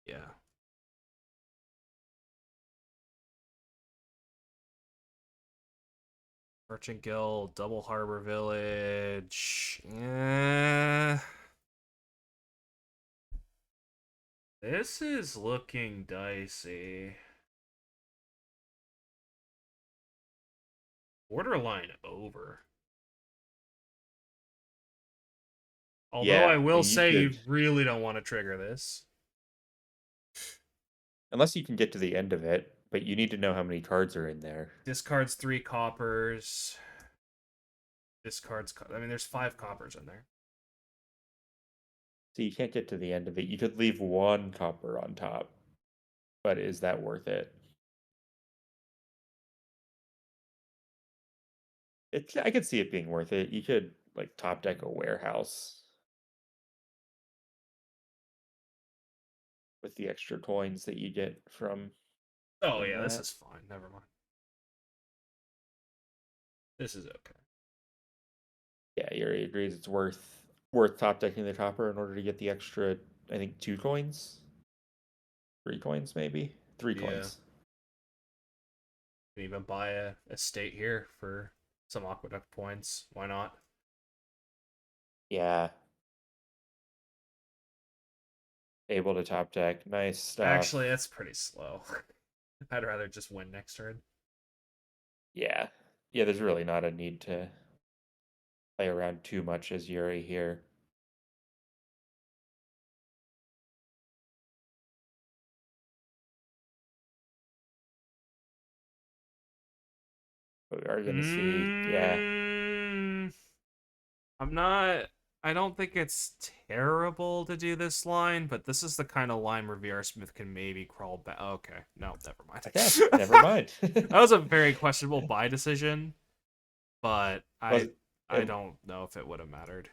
yeah. Merchant Guild, Double Harbor Village. Yeah. This is looking dicey. Borderline over. Although I Yeah, will and you say could, you really don't want to trigger this. unless you can get to the end of it, but you need to know how many cards are in there. Discards 3 coppers. I mean, there's 5 coppers in there. So you can't get to the end of it. You could leave one copper on top, but is that worth it? I could see it being worth it. You could like top deck a warehouse with the extra coins that you get Oh from yeah, this that. is fine. Never mind. This is okay. Yeah, Yuri agrees it's worth top decking the topper in order to get the extra, I think 2 coins? 3 coins maybe? Three Yeah. coins. Can even buy a estate here for some aqueduct points. Why not? Yeah. Able to top deck. Nice Actually, stuff. that's pretty slow. I'd rather just win next turn. Yeah. Yeah, there's really not a need to play around too much as Yuri here. But we are going to see, yeah. Mm, I'm not. I don't think it's terrible to do this line, but this is the kind of line where VRSmith can maybe crawl back. Okay, no, never mind. Okay, never mind. That was a very questionable buy decision, but Was I it, don't know if it would have mattered.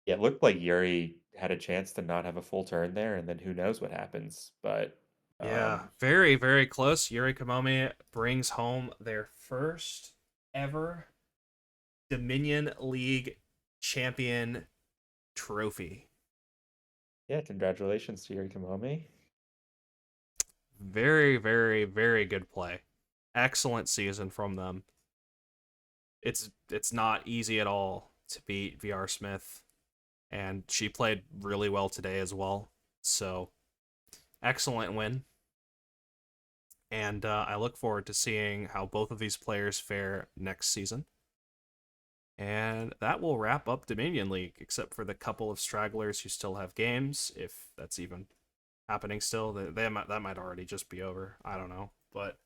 yeah, it looked like Yuri had a chance to not have a full turn there, and then who knows what happens. But Yeah, um, very, very close. Yurikamome brings home their first ever Dominion League champion trophy. yeah, congratulations to Yuri Kamome. Very, very, very good play. Excellent season from them. It's not easy at all to beat VRSmith, and she played really well today as well. So excellent win. And I look forward to seeing how both of these players fare next season. And that will wrap up Dominion League, except for the couple of stragglers who still have games, if that's even happening still. That might already just be over. I don't know. But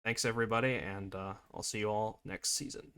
thanks, everybody, and I'll see you all next season.